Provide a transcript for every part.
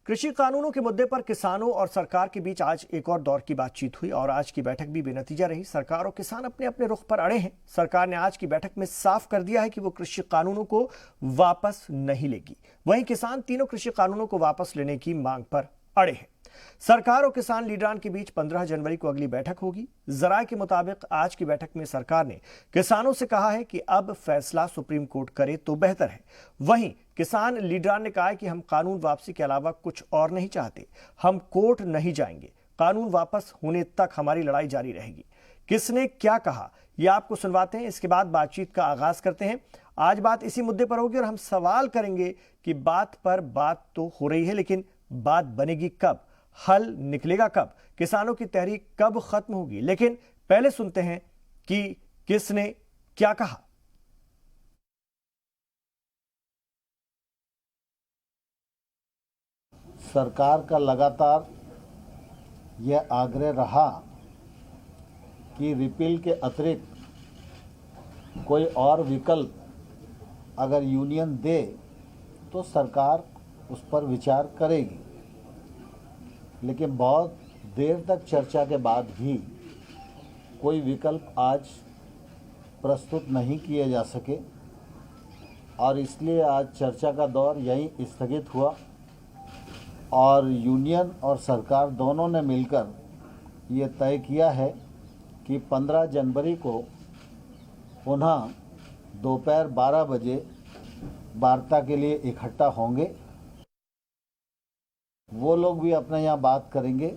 कृषि कानूनों के मुद्दे पर किसानों और सरकार के बीच आज एक और दौर की बातचीत हुई और आज की बैठक भी बेनतीजा रही। सरकार और किसान अपने अपने रुख पर अड़े हैं। सरकार ने आज की बैठक में साफ कर दिया है कि वो कृषि कानूनों को वापस नहीं लेगी। वहीं किसान तीनों कृषि कानूनों को वापस लेने की मांग पर अड़े हैं। सरकार और किसान लीडरान के बीच 15 जनवरी को अगली बैठक होगी। जराये के मुताबिक आज की बैठक में सरकार ने किसानों से कहा है कि अब फैसला सुप्रीम कोर्ट करे तो बेहतर है। वहीं किसान लीडरान ने कहा है कि हम कानून वापसी के अलावा कुछ और नहीं चाहते, हम कोर्ट नहीं जाएंगे, कानून वापस होने तक हमारी लड़ाई जारी रहेगी। किसने क्या कहा ये आपको सुनवाते हैं, इसके बाद बातचीत का आगाज करते हैं। आज बात इसी मुद्दे पर होगी और हम सवाल करेंगे कि बात पर बात तो हो रही है, लेकिन बात बनेगी कब, हल निकलेगा कब, किसानों की तहरीक कब खत्म होगी। लेकिन पहले सुनते हैं कि किसने क्या कहा। सरकार का लगातार यह आग्रह रहा कि रिपील के अतिरिक्त कोई और विकल्प अगर यूनियन दे तो सरकार उस पर विचार करेगी, लेकिन बहुत देर तक चर्चा के बाद भी कोई विकल्प आज प्रस्तुत नहीं किए जा सके और इसलिए आज चर्चा का दौर यहीं स्थगित हुआ और यूनियन और सरकार दोनों ने मिलकर ये तय किया है कि 15 जनवरी को पुनः दोपहर 12 बजे वार्ता के लिए इकट्ठा होंगे। वो लोग भी अपने यहाँ बात करेंगे,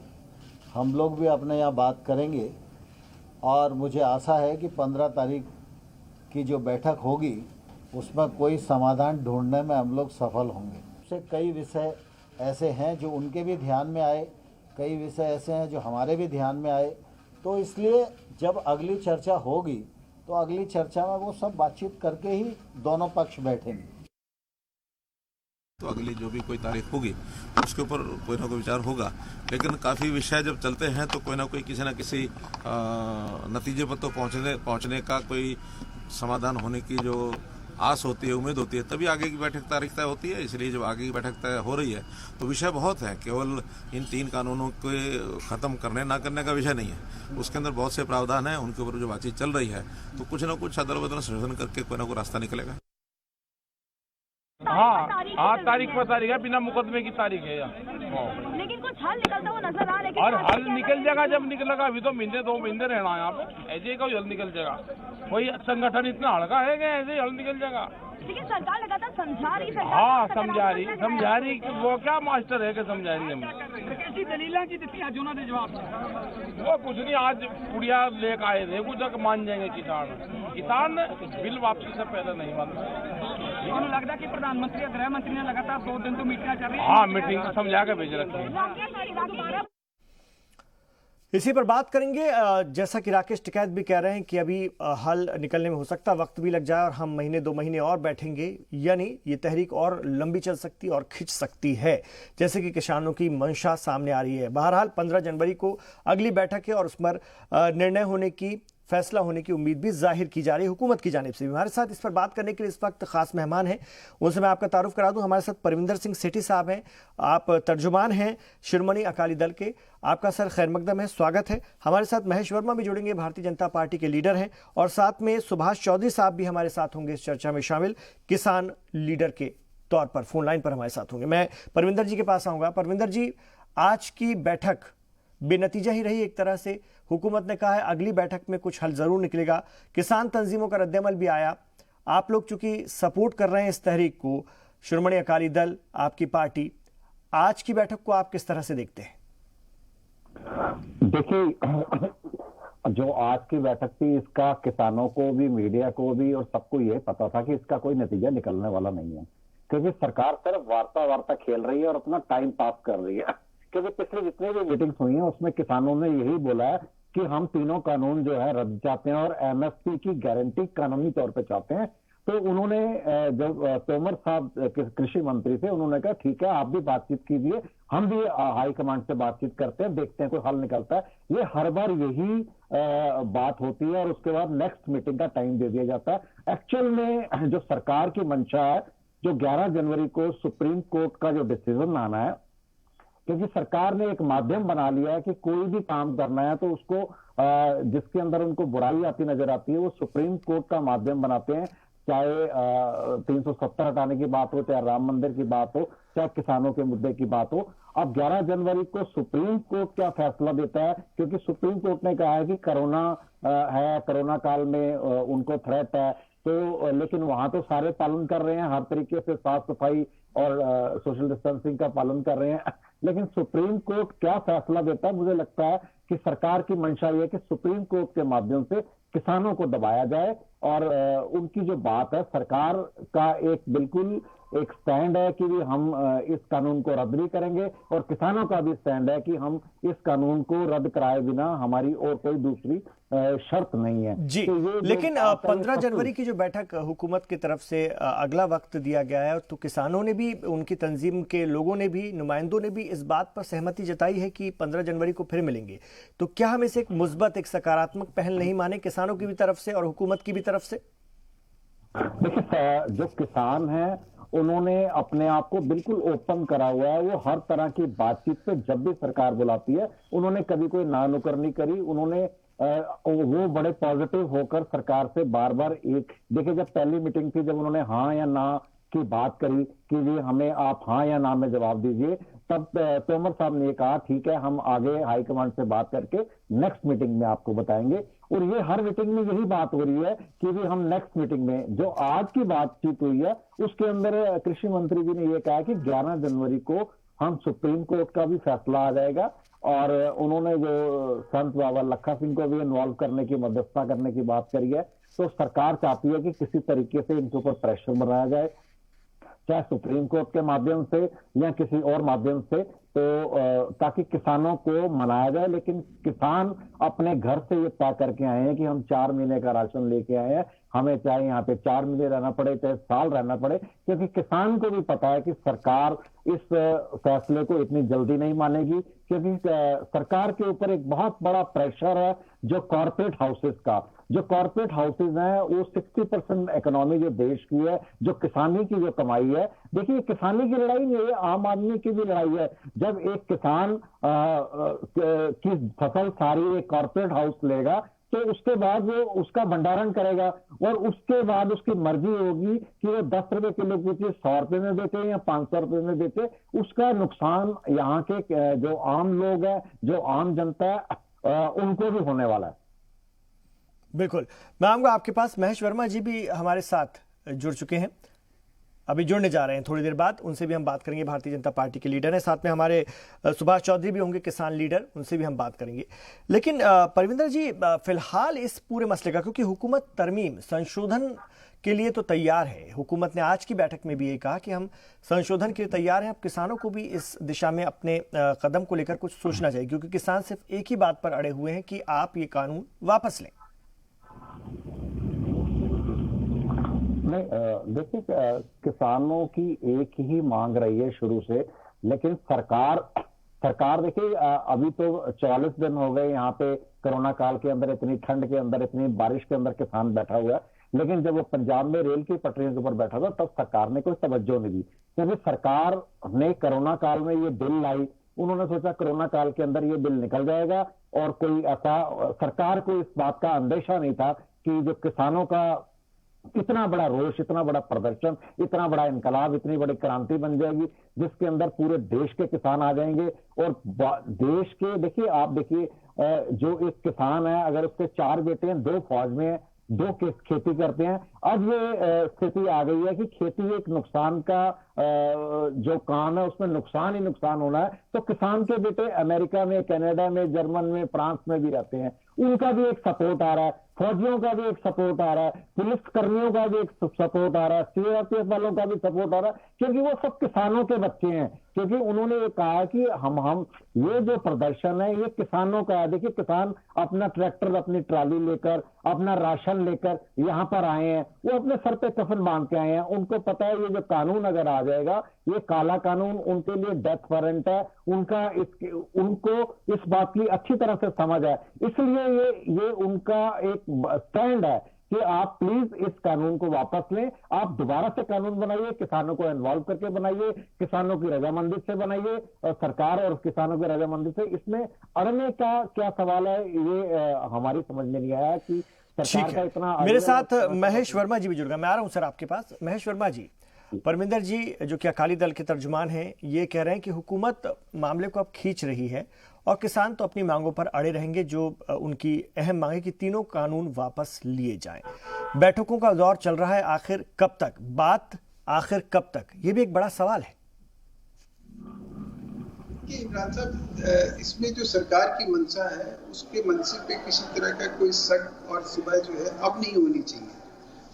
हम लोग भी अपने यहाँ बात करेंगे और मुझे आशा है कि 15 तारीख की जो बैठक होगी उसमें कोई समाधान ढूंढने में हम लोग सफल होंगे। उससे कई विषय ऐसे हैं जो उनके भी ध्यान में आए, कई विषय ऐसे हैं जो हमारे भी ध्यान में आए, तो इसलिए जब अगली चर्चा होगी तो अगली चर्चा में वो सब बातचीत करके ही दोनों पक्ष बैठेंगे। तो अगली जो भी कोई तारीख होगी उसके ऊपर कोई ना कोई विचार होगा, लेकिन काफ़ी विषय जब चलते हैं तो कोई ना कोई किसी न किसी नतीजे पर तो पहुंचने का कोई समाधान होने की जो आस होती है, उम्मीद होती है, तभी आगे की बैठक तारीख तय होती है। इसलिए जब आगे की बैठक तय हो रही है तो विषय बहुत है, केवल इन 3 कानूनों के ख़त्म करने ना करने का विषय नहीं है, उसके अंदर बहुत से प्रावधान हैं, उनके ऊपर जो बातचीत चल रही है तो कुछ ना कुछ अदल बदल संशोधन करके कोई ना कोई रास्ता निकलेगा। हाँ, तारीख पर तारीख है, बिना मुकदमे की तारीख है यार। लेकिन कुछ हल निकलता हुआ नजर आ रहा है। और हल निकल जाएगा जब निकलेगा, अभी तो महीने 2 महीने रहना है यहाँ पे, ऐसे ही कोई हल निकल जाएगा। कोई संगठन इतना हल्का है कि ऐसे ही हल निकल जाएगा। लेकिन सरकार लगातार समझा रही है। हाँ, समझा रही वो क्या मास्टर है कि समझा रही हमें। कैसी दलीलें की देती आज उन्होंने जवाब वो कुछ नहीं, आज पुड़िया लेकर आए थे, कुछ मान जाएंगे किसान बिल वापसी से पहले नहीं मान रहे। लेकिन लगता है कि प्रधानमंत्री और गृह मंत्री ने लगातार 2 दिन तो मीटिंग चल रही है। हाँ, मीटिंग समझा के भेज रखी है। इसी पर बात करेंगे। जैसा कि राकेश टिकैत भी कह रहे हैं कि अभी हल निकलने में हो सकता वक्त भी लग जाए और हम महीने 2 महीने और बैठेंगे, यानी ये तहरीक और लंबी चल सकती और खिंच सकती है, जैसे कि किसानों की मंशा सामने आ रही है। बहरहाल 15 जनवरी को अगली बैठक है और उस पर निर्णय होने की, फैसला होने की उम्मीद भी जाहिर की जा रही है हुकूमत की जानिब से। हमारे साथ इस पर बात करने के लिए इस वक्त खास मेहमान हैं, उनसे मैं आपका तारुफ करा दूं। हमारे साथ परविंदर सिंह सेठी साहब हैं, आप तर्जुमान हैं शिरोमणि अकाली दल के। आपका सर खैर मकदम है, स्वागत है। हमारे साथ महेश वर्मा भी जुड़ेंगे, भारतीय जनता पार्टी के लीडर हैं, और साथ में सुभाष चौधरी साहब भी हमारे साथ होंगे इस चर्चा में शामिल, किसान लीडर के तौर पर फोन लाइन पर हमारे साथ होंगे। मैं परविंदर जी के पास आऊँगा। परविंदर जी, आज की बैठक बेनतीजा ही रही एक तरह से। हुकूमत ने कहा है अगली बैठक में कुछ हल जरूर निकलेगा। किसान तंजीमों का रद्देअमल भी आया। आप लोग चूंकि सपोर्ट कर रहे हैं इस तहरीक को, शिरोमणि अकाली दल, आपकी पार्टी, आज की बैठक को आप किस तरह से देखते हैं? देखिए, जो आज की बैठक थी इसका किसानों को भी, मीडिया को भी और सबको ये पता था कि इसका कोई नतीजा निकलने वाला नहीं है, क्योंकि सरकार सिर्फ वार्ता खेल रही है और अपना टाइम पास कर रही है। क्योंकि पिछले जितने भी मीटिंग्स हुई हैं उसमें किसानों ने यही बोला है कि हम तीनों कानून जो है रद्द चाहते हैं और एमएसपी की गारंटी कानूनी तौर पे चाहते हैं। तो उन्होंने, जब तोमर साहब कृषि मंत्री थे, उन्होंने कहा ठीक है आप भी बातचीत कीजिए, हम भी हाई कमांड से बातचीत करते हैं, देखते हैं कोई हल निकलता है। ये हर बार यही बात होती है और उसके बाद नेक्स्ट मीटिंग का टाइम दे दिया जाता है। एक्चुअल में जो सरकार की मंशा है, जो 11 जनवरी को सुप्रीम कोर्ट का जो डिसीजन आना है क्योंकि सरकार ने एक माध्यम बना लिया है कि कोई भी काम करना है तो उसको जिसके अंदर उनको बुराई आती नजर आती है वो सुप्रीम कोर्ट का माध्यम बनाते हैं। चाहे 370 हटाने की बात हो, चाहे राम मंदिर की बात हो, चाहे किसानों के मुद्दे की बात हो। अब 11 जनवरी को सुप्रीम कोर्ट क्या फैसला देता है, क्योंकि सुप्रीम कोर्ट ने कहा है कि कोरोना है, कोरोना काल में उनको थ्रेट है, तो लेकिन वहां तो सारे पालन कर रहे हैं, हर तरीके से साफ सफाई और सोशल डिस्टेंसिंग का पालन कर रहे हैं। लेकिन सुप्रीम कोर्ट क्या फैसला देता है, मुझे लगता है कि सरकार की मंशा ये है कि सुप्रीम कोर्ट के माध्यम से किसानों को दबाया जाए। और उनकी जो बात है, सरकार का एक बिल्कुल एक स्टैंड है कि हम इस कानून को रद्द नहीं करेंगे, और किसानों का भी स्टैंड है कि हम इस कानून को रद्द कराए बिना हमारी और कोई दूसरी शर्त नहीं है जी। तो लेकिन 15 जनवरी की जो बैठक हुकूमत की तरफ से अगला वक्त दिया गया है, तो किसानों ने भी, उनकी तंजीम के लोगों ने भी, नुमाइंदों ने भी इस बात पर सहमति जताई है कि 15 जनवरी को फिर मिलेंगे। तो क्या हम इसे एक मुस्बत, एक सकारात्मक पहल नहीं माने किसानों की भी तरफ से और हुकूमत की भी तरफ से? देखिए, जो किसान हैं उन्होंने अपने आप को बिल्कुल ओपन करा हुआ है। वो हर तरह की बातचीत पे जब भी सरकार बुलाती है, उन्होंने कभी कोई नानुकर नहीं करी। उन्होंने वो बड़े पॉजिटिव होकर सरकार से बार बार देखिए, जब पहली मीटिंग थी, जब उन्होंने हाँ या ना की बात करी कि जी हमें आप हाँ या ना में जवाब दीजिए, तब तोमर साहब ने कहा ठीक है, हम आगे हाईकमांड से बात करके नेक्स्ट मीटिंग में आपको बताएंगे। और ये हर मीटिंग में यही बात हो रही है कि भी हम नेक्स्ट मीटिंग में, जो आज की बातचीत हुई है उसके अंदर कृषि मंत्री जी ने ये कहा कि 11 जनवरी को हम सुप्रीम कोर्ट का भी फैसला आ जाएगा। और उन्होंने जो संत बाबा लखा सिंह को भी इन्वॉल्व करने की, मध्यस्थता करने की बात करी है। तो सरकार चाहती है कि किसी तरीके से इनके ऊपर प्रेशर बनाया जाए, चाहे सुप्रीम कोर्ट के माध्यम से या किसी और माध्यम से, तो ताकि किसानों को मनाया जाए। लेकिन किसान अपने घर से ये तय करके आए हैं कि हम 4 महीने का राशन लेके आए हैं, हमें चाहे यहाँ पे 4 महीने रहना पड़े, चाहे साल रहना पड़े, क्योंकि किसान को भी पता है कि सरकार इस फैसले को इतनी जल्दी नहीं मानेगी, क्योंकि सरकार के ऊपर एक बहुत बड़ा प्रेशर है जो कॉर्पोरेट हाउसेस का। जो कॉर्पोरेट हाउसेज हैं वो 60% इकोनॉमी जो देश की है, जो किसानी की जो कमाई है, देखिए किसानी की लड़ाई नहीं है, आम आदमी की भी लड़ाई है। जब एक किसान की फसल सारी एक कॉर्पोरेट हाउस लेगा, तो उसके बाद वो उसका भंडारण करेगा, और उसके बाद उसकी मर्जी होगी कि वो 10 रुपए किलो की चीज 100 रुपए में बेचे या 500 रुपए में बेचे। उसका नुकसान यहाँ के जो आम लोग हैं, जो आम जनता है, उनको भी होने वाला है। बिल्कुल, मैं आऊंगा आपके पास। महेश वर्मा जी भी हमारे साथ जुड़ चुके हैं, अभी जुड़ने जा रहे हैं थोड़ी देर बाद, उनसे भी हम बात करेंगे। भारतीय जनता पार्टी के लीडर हैं, साथ में हमारे सुभाष चौधरी भी होंगे, किसान लीडर, उनसे भी हम बात करेंगे। लेकिन परविंदर जी, फिलहाल इस पूरे मसले का, क्योंकि हुकूमत तरमीम, संशोधन के लिए तो तैयार है, हुकूमत ने आज की बैठक में भी ये कहा कि हम संशोधन के लिए तैयार हैं। अब किसानों को भी इस दिशा में अपने कदम को लेकर कुछ सोचना चाहिए, क्योंकि किसान सिर्फ एक ही बात पर अड़े हुए हैं कि आप ये कानून वापस लें। नहीं, देखिए, किसानों की एक ही मांग रही है शुरू से, लेकिन सरकार देखिए, अभी तो 44 दिन हो गए यहाँ पे कोरोना काल के अंदर, इतनी ठंड के अंदर, इतनी बारिश के अंदर किसान बैठा हुआ है। लेकिन जब वो पंजाब में रेल की पटरियों के ऊपर बैठा था, तब सरकार ने कोई तवज्जो नहीं दी, क्योंकि सरकार ने कोरोना काल में ये बिल लाई। उन्होंने सोचा कोरोना काल के अंदर ये बिल निकल जाएगा, और कोई ऐसा, सरकार को इस बात का अंदेशा नहीं था कि जो किसानों का इतना बड़ा रोष, इतना बड़ा प्रदर्शन, इतना बड़ा इनकलाब, इतनी बड़ी क्रांति बन जाएगी जिसके अंदर पूरे देश के किसान आ जाएंगे। और देश के, देखिए आप देखिए, जो एक किसान है, अगर उसके 4 बेटे हैं, 2 फौज में है, 2 खेती करते हैं, अब ये स्थिति आ गई है कि खेती एक नुकसान का जो काम है, उसमें नुकसान ही नुकसान होना है। तो किसान के बेटे अमेरिका में, कनाडा में, जर्मन में, फ्रांस में भी रहते हैं, उनका भी एक सपोर्ट आ रहा है, फौजियों का भी एक सपोर्ट आ रहा है, पुलिस कर्मियों का भी एक सपोर्ट आ रहा है, सीआरपीएफ वालों का भी सपोर्ट आ रहा है, क्योंकि वो सब किसानों के बच्चे हैं। क्योंकि उन्होंने ये कहा कि हम ये जो प्रदर्शन है ये किसानों का है। देखिए, किसान अपना ट्रैक्टर, अपनी ट्राली लेकर, अपना राशन लेकर यहाँ पर आए हैं, वो अपने सर पे कफन बांध के आए हैं। उनको पता है ये जो कानून अगर आ जाएगा, ये काला कानून उनके लिए डेथ वारंट है। उनको इस बात की अच्छी तरह से समझ है, इसलिए ये उनका एक स्टैंड है कि आप प्लीज इस कानून को वापस लें, आप दोबारा से कानून बनाइए, किसानों को इन्वॉल्व करके बनाइए, किसानों की रजामंदी से बनाइए, और सरकार और किसानों की रजामंदी से। इसमें अड़ने का क्या सवाल है, ये हमारी समझ में नहीं आया कि सरकार का इतना। मेरे साथ महेश वर्मा जी भी जुड़ गए, मैं आ रहा हूं सर आपके पास। महेश वर्मा जी, परमिंदर जी जो कि अकाली दल के तर्जुमान हैं, ये कह रहे हैं कि हुकूमत मामले को अब खींच रही है और किसान तो अपनी मांगों पर अड़े रहेंगे, जो उनकी अहम मांग है कि तीनों कानून वापस लिए जाएं। बैठकों का दौर चल रहा है, आखिर कब तक बात, आखिर कब तक, ये भी एक बड़ा सवाल है। इमरान साहब, इसमें जो सरकार की मंशा है उसके मंशे पे किसी तरह का कोई शक और शुबह जो है अब नहीं होनी चाहिए,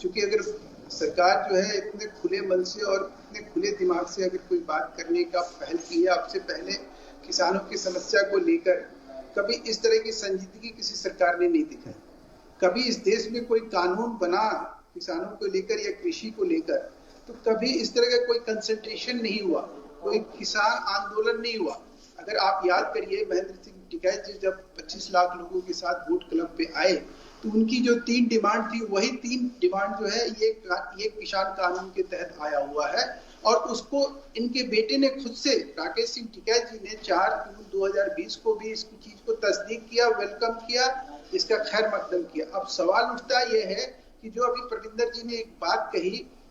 क्योंकि अगर सरकार जो है इतने खुले मन से और इतने खुले दिमाग से अगर कोई बात करने का पहल की है, आपसे पहले किसानों की समस्या को लेकर कभी इस तरह की संजीदगी किसी सरकार ने नहीं दिखाई। कभी इस देश में कोई कानून बना किसानों को लेकर या कृषि को लेकर, तो कभी इस तरह का कोई कंसंट्रेशन नहीं हुआ, कोई किसान आंदोलन नहीं हुआ। अगर आप याद करिए, महेंद्र सिंह टिकैत जी जब 25 लाख लोगों के साथ वोट क्लब पे आए, तो उनकी जो 3 डिमांड थी, वही 3 डिमांड जो है ये किसान कानून के तहत आया हुआ है। और उसको इनके बेटे ने खुद से, राकेश सिंह टिकैत जी ने 4 जून 2020 को भी इसकी चीज को तस्दीक किया, वेलकम किया, इसका खैर मकदम किया। अब सवाल उठता यह है कि जो अभी परमिंदर जी ने एक बात कही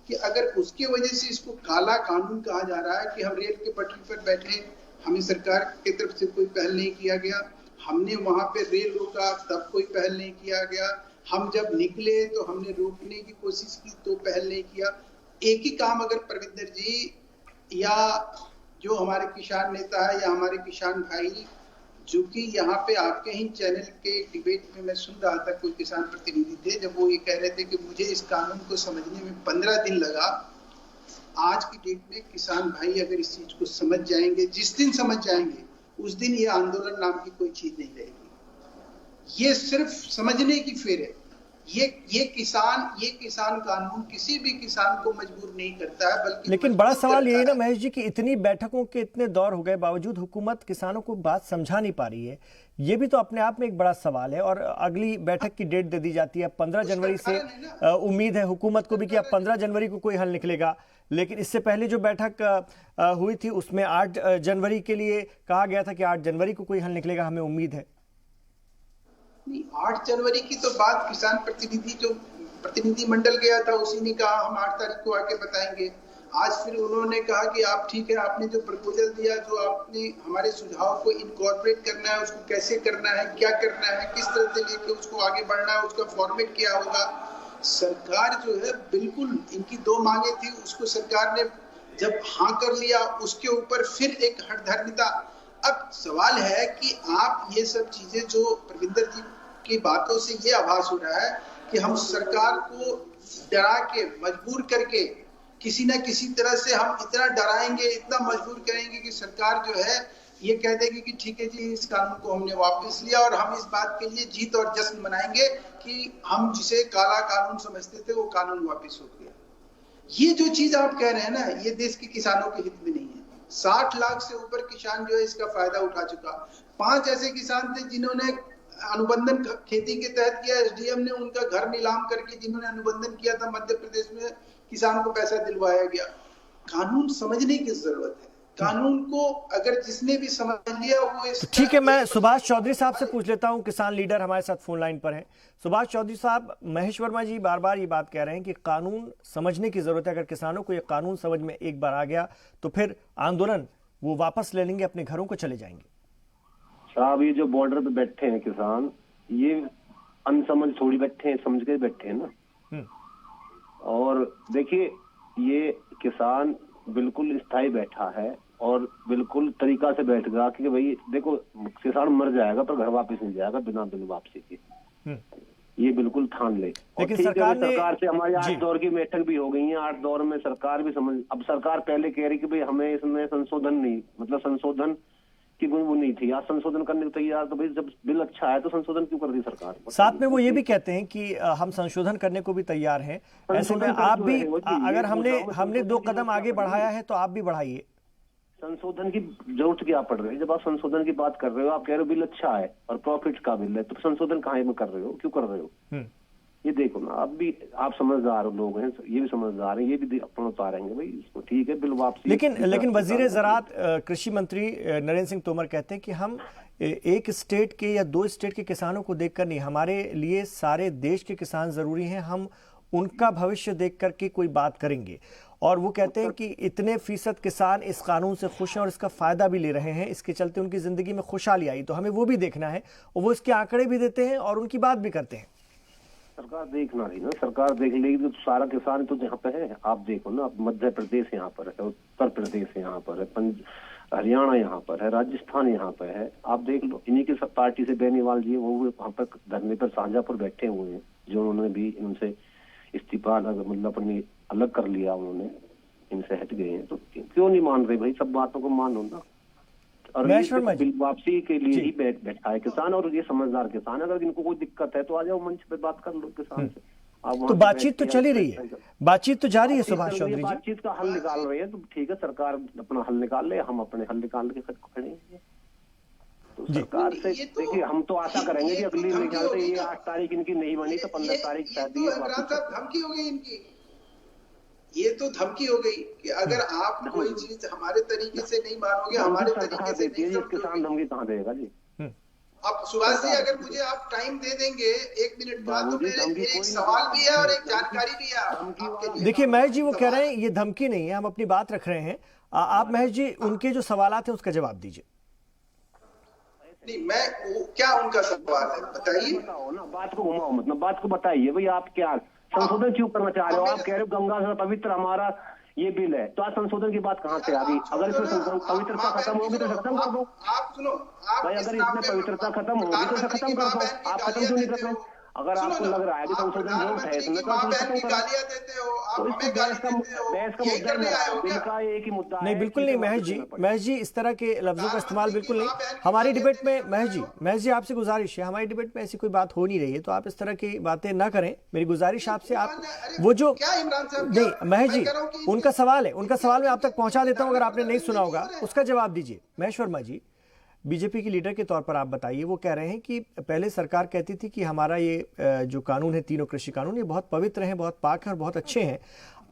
कि अगर उसकी वजह से इसको काला कानून कहा जा रहा है कि हम रेल के पटरी पर बैठे, हमें सरकार की तरफ से कोई पहल नहीं किया गया, हमने वहां पे रेल रोका तब कोई पहल नहीं किया गया, हम जब निकले तो हमने रोकने की कोशिश की तो पहल नहीं किया। एक ही काम अगर परमिंदर जी या जो हमारे किसान नेता है या हमारे किसान भाई, जो कि यहाँ पे आपके ही चैनल के डिबेट में मैं सुन रहा था, कोई किसान प्रतिनिधि थे, जब वो ये कह रहे थे कि मुझे इस कानून को समझने में 15 दिन लगा। आज की डेट में किसान भाई अगर इस चीज को समझ जाएंगे, जिस दिन समझ जाएंगे उस दिन ये आंदोलन नाम की कोई चीज नहीं रहेगी। ये सिर्फ समझने की फेर है। ये किसान कानून किसी भी किसान को मजबूर नहीं करता है, बल्कि लेकिन बड़ा सवाल यही ना महेश जी कि इतनी बैठकों के इतने दौर हो गए, बावजूद हुकूमत किसानों को बात समझा नहीं पा रही है। ये भी तो अपने आप में एक बड़ा सवाल है। और अगली बैठक की डेट दे दी जाती है 15 जनवरी से। उम्मीद है हुकूमत को भी कि अब 15 जनवरी को कोई हल निकलेगा, लेकिन इससे पहले जो बैठक हुई थी उसमें 8 जनवरी के लिए कहा गया था कि 8 जनवरी को कोई हल निकलेगा, हमें उम्मीद है। 8 जनवरी की तो बात किसान जो प्रतिनिधि मंडल गया था उसी ने कहा हम 8 तारीख को आके बताएंगे। आज फिर उन्होंने कहा कि आप ठीक है, आपने जो प्रपोजल दिया, जो आपने हमारे सुझाव को इनकॉर्पोरेट करना है, उसको कैसे करना है, क्या करना है, किस तरह से लेके उसको आगे बढ़ना है, उसका फॉर्मेट क्या होगा। सरकार जो है बिल्कुल, इनकी 2 मांगे थी, उसको सरकार ने जब हाँ कर लिया, उसके ऊपर फिर एक हठधर्मिता। अब सवाल है कि आप ये सब चीजें, जो परमिंदर जी की बातों से ये आभास हो रहा है कि हम सरकार को डरा के, मजबूर करके, किसी न किसी तरह से हम इतना डराएंगे, इतना मजबूर करेंगे कि सरकार जो है ये कह देगी कि ठीक है जी, इस कानून को हमने वापस लिया और हम इस बात के लिए जीत और जश्न मनाएंगे कि हम जिसे काला कानून समझते थे वो कानून वापस हो गया। ये जो चीज आप कह रहे हैं ना, ये देश के किसानों के हित में नहीं है। 60 लाख से ऊपर किसान जो है इसका फायदा उठा चुका। 5 ऐसे किसान थे जिन्होंने अनुबंधन खेती के तहत किया, एसडीएम ने उनका घर नीलाम करके जिन्होंने अनुबंधन किया था मध्य प्रदेश में, किसान को पैसा दिलवाया गया। कानून समझने की जरूरत है। कानून को अगर जिसने भी समझ लिया वो ठीक है। मैं सुभाष चौधरी साहब से पूछ लेता हूं, किसान लीडर हमारे साथ फोन लाइन पर हैं। सुभाष चौधरी साहब, महेश वर्मा जी बार बार ये बात कह रहे हैं कि कानून समझने की जरूरत है। अगर किसानों को ये कानून समझ में एक बार आ गया तो फिर आंदोलन वो वापस ले लेंगे, अपने घरों को चले जाएंगे। साहब, ये जो बॉर्डर पे बैठे हैं किसान, ये अनसमझ थोड़ी बैठे हैं, समझ के बैठे हैं ना। और देखिए, ये किसान बिल्कुल स्थायी बैठा है और बिल्कुल तरीका से बैठ गया कि भाई देखो, किसान मर जाएगा पर घर वापस नहीं जाएगा बिना बिल वापसी के। ये बिल्कुल ठान ले। लेकिन सरकार से हमारी 8 दौर की बैठक भी हो गई है। 8 दौर में सरकार भी समझ, अब सरकार पहले कह रही कि भाई हमें इसमें संशोधन नहीं, मतलब संशोधन की वो नहीं थी। आज संशोधन करने को तैयार, तो भाई जब बिल अच्छा है तो संशोधन क्यों कर दी सरकार? साथ में वो ये भी कहते हैं कि हम संशोधन करने को भी तैयार हैं। ऐसे में आप भी, अगर हमने 2 कदम आगे बढ़ाया है तो आप भी बढ़ाइए। संशोधन की जरूरत क्या पड़ रही है? जब आप संशोधन की बात कर रहे हो, आप कह रहे हो बिल अच्छा है और प्रॉफिट का बिल है, तो संशोधन कहाँ में कर रहे हो, क्यों कर रहे हो? ये देखो ना, अब भी आप समझदार लोग हैं, ये भी समझदार हैं, ये भी अपना उतारेंगे भाई इसको, ठीक है बिल वापसी। लेकिन वजीर ज़राअत कृषि मंत्री नरेंद्र सिंह तोमर कहते हैं कि हम एक स्टेट के या 2 स्टेट के किसानों को देखकर नहीं, हमारे लिए सारे देश के किसान जरूरी हैं, हम उनका भविष्य देख करके कोई बात करेंगे। और वो कहते हैं कि इतने फीसद किसान इस कानून से खुश हैं और इसका फायदा भी ले रहे हैं, इसके चलते उनकी जिंदगी में खुशहाली आई, तो हमें वो भी देखना है। और वो इसके आंकड़े भी देते हैं और उनकी बात भी करते हैं। सरकार देखना रही ना, सरकार देख लेगी तो सारा किसान तो यहाँ पे है। आप देखो ना, मध्य प्रदेश यहाँ पर है, उत्तर प्रदेश यहाँ पर है, हरियाणा यहाँ पर है, राजस्थान यहाँ पर है। आप देख लो, इन्हीं की सब पार्टी से बेनीवाल जी वो वहाँ पर धरने पर शाहजहांपुर बैठे हुए हैं, जो उन्होंने भी इनसे इस्तीफा मतलब अपनी अलग कर लिया, उन्होंने इनसे हट गए हैं। तो क्यों नहीं मान रहे भाई, सब बातों को मानो ना। और बिल वापसी के लिए ही बैठा है किसान, और ये समझदार किसान। अगर इनको कोई दिक्कत है तो आ जाओ मंच पे बात कर लो किसान से। तो बातचीत तो चली रही है, बातचीत तो जारी है सुभाष चौधरी जी, बातचीत का हल निकाल रही है। तो ठीक है, सरकार अपना हल निकाल ले, हम अपने हल निकाल के खड़े हैं। तो सरकार से देखिए, हम तो आशा करेंगे कि अगली निकाल से ये 8 तारीख इनकी नहीं बनी तो 15 तारीख शायद धमकी हो गई इनकी। ये तो धमकी हो गई कि अगर आप कोई चीज हमारे तरीके से नहीं मानोगे, हमारे तरीके से नहीं, किसान धमकी कहाँ देगा जी। अब सुभाष जी, अगर मुझे आप टाइम दे देंगे 1 मिनट बाद, तो मेरे एक सवाल भी है और एक जानकारी भी है आपके लिए। देखिए महेश जी, वो कह रहे हैं ये धमकी नहीं है, हम अपनी बात रख रहे हैं। आप महेश जी उनके जो सवालात हैं उसका जवाब दीजिए। नहीं, मैं क्या उनका सवाल है बताइए। बताओ ना, बात को घुमाओ, मतलब बात को बताइए भाई, आप क्या संशोधन क्यों करना चाह रहे हो? आप कह रहे हो गंगा से पवित्र हमारा ये बिल है, तो आज संशोधन की बात कहाँ से आ गई? अगर इसमें पवित्रता खत्म होगी तो खत्म कर दो। आप सुनो, भाई अगर इसमें पवित्रता खत्म होगी तो खत्म कर दो। आप खत्म क्यों नहीं करते? अगर आपको लग रहा है कि संशोधन जो है इसमें तो खत्म करो। तो इसको बहस का मुद्दा नहीं, बिल का एक ही मुद्दा है। नहीं बिल्कुल नहीं महेश जी इस तरह के लफ्जों का इस्तेमाल बिल्कुल नहीं। हमारी डिबेट में महेश जी आपसे गुजारिश है, हमारी डिबेट में ऐसी कोई बात हो नहीं रही है, तो आप इस तरह की बातें ना करें। मेरी गुजारिश आपसे, आप वो जो नहीं महेश जी उनका सवाल है, उनका सवाल मैं आप तक पहुंचा देता हूं, अगर आपने नहीं सुना होगा उसका जवाब दीजिए। महेश वर्मा जी, बीजेपी के लीडर के तौर पर आप बताइए। वो कह रहे हैं कि पहले सरकार कहती थी कि हमारा ये जो कानून है, तीनों कृषि कानून, ये बहुत पवित्र हैं, बहुत पाक हैं और बहुत अच्छे हैं।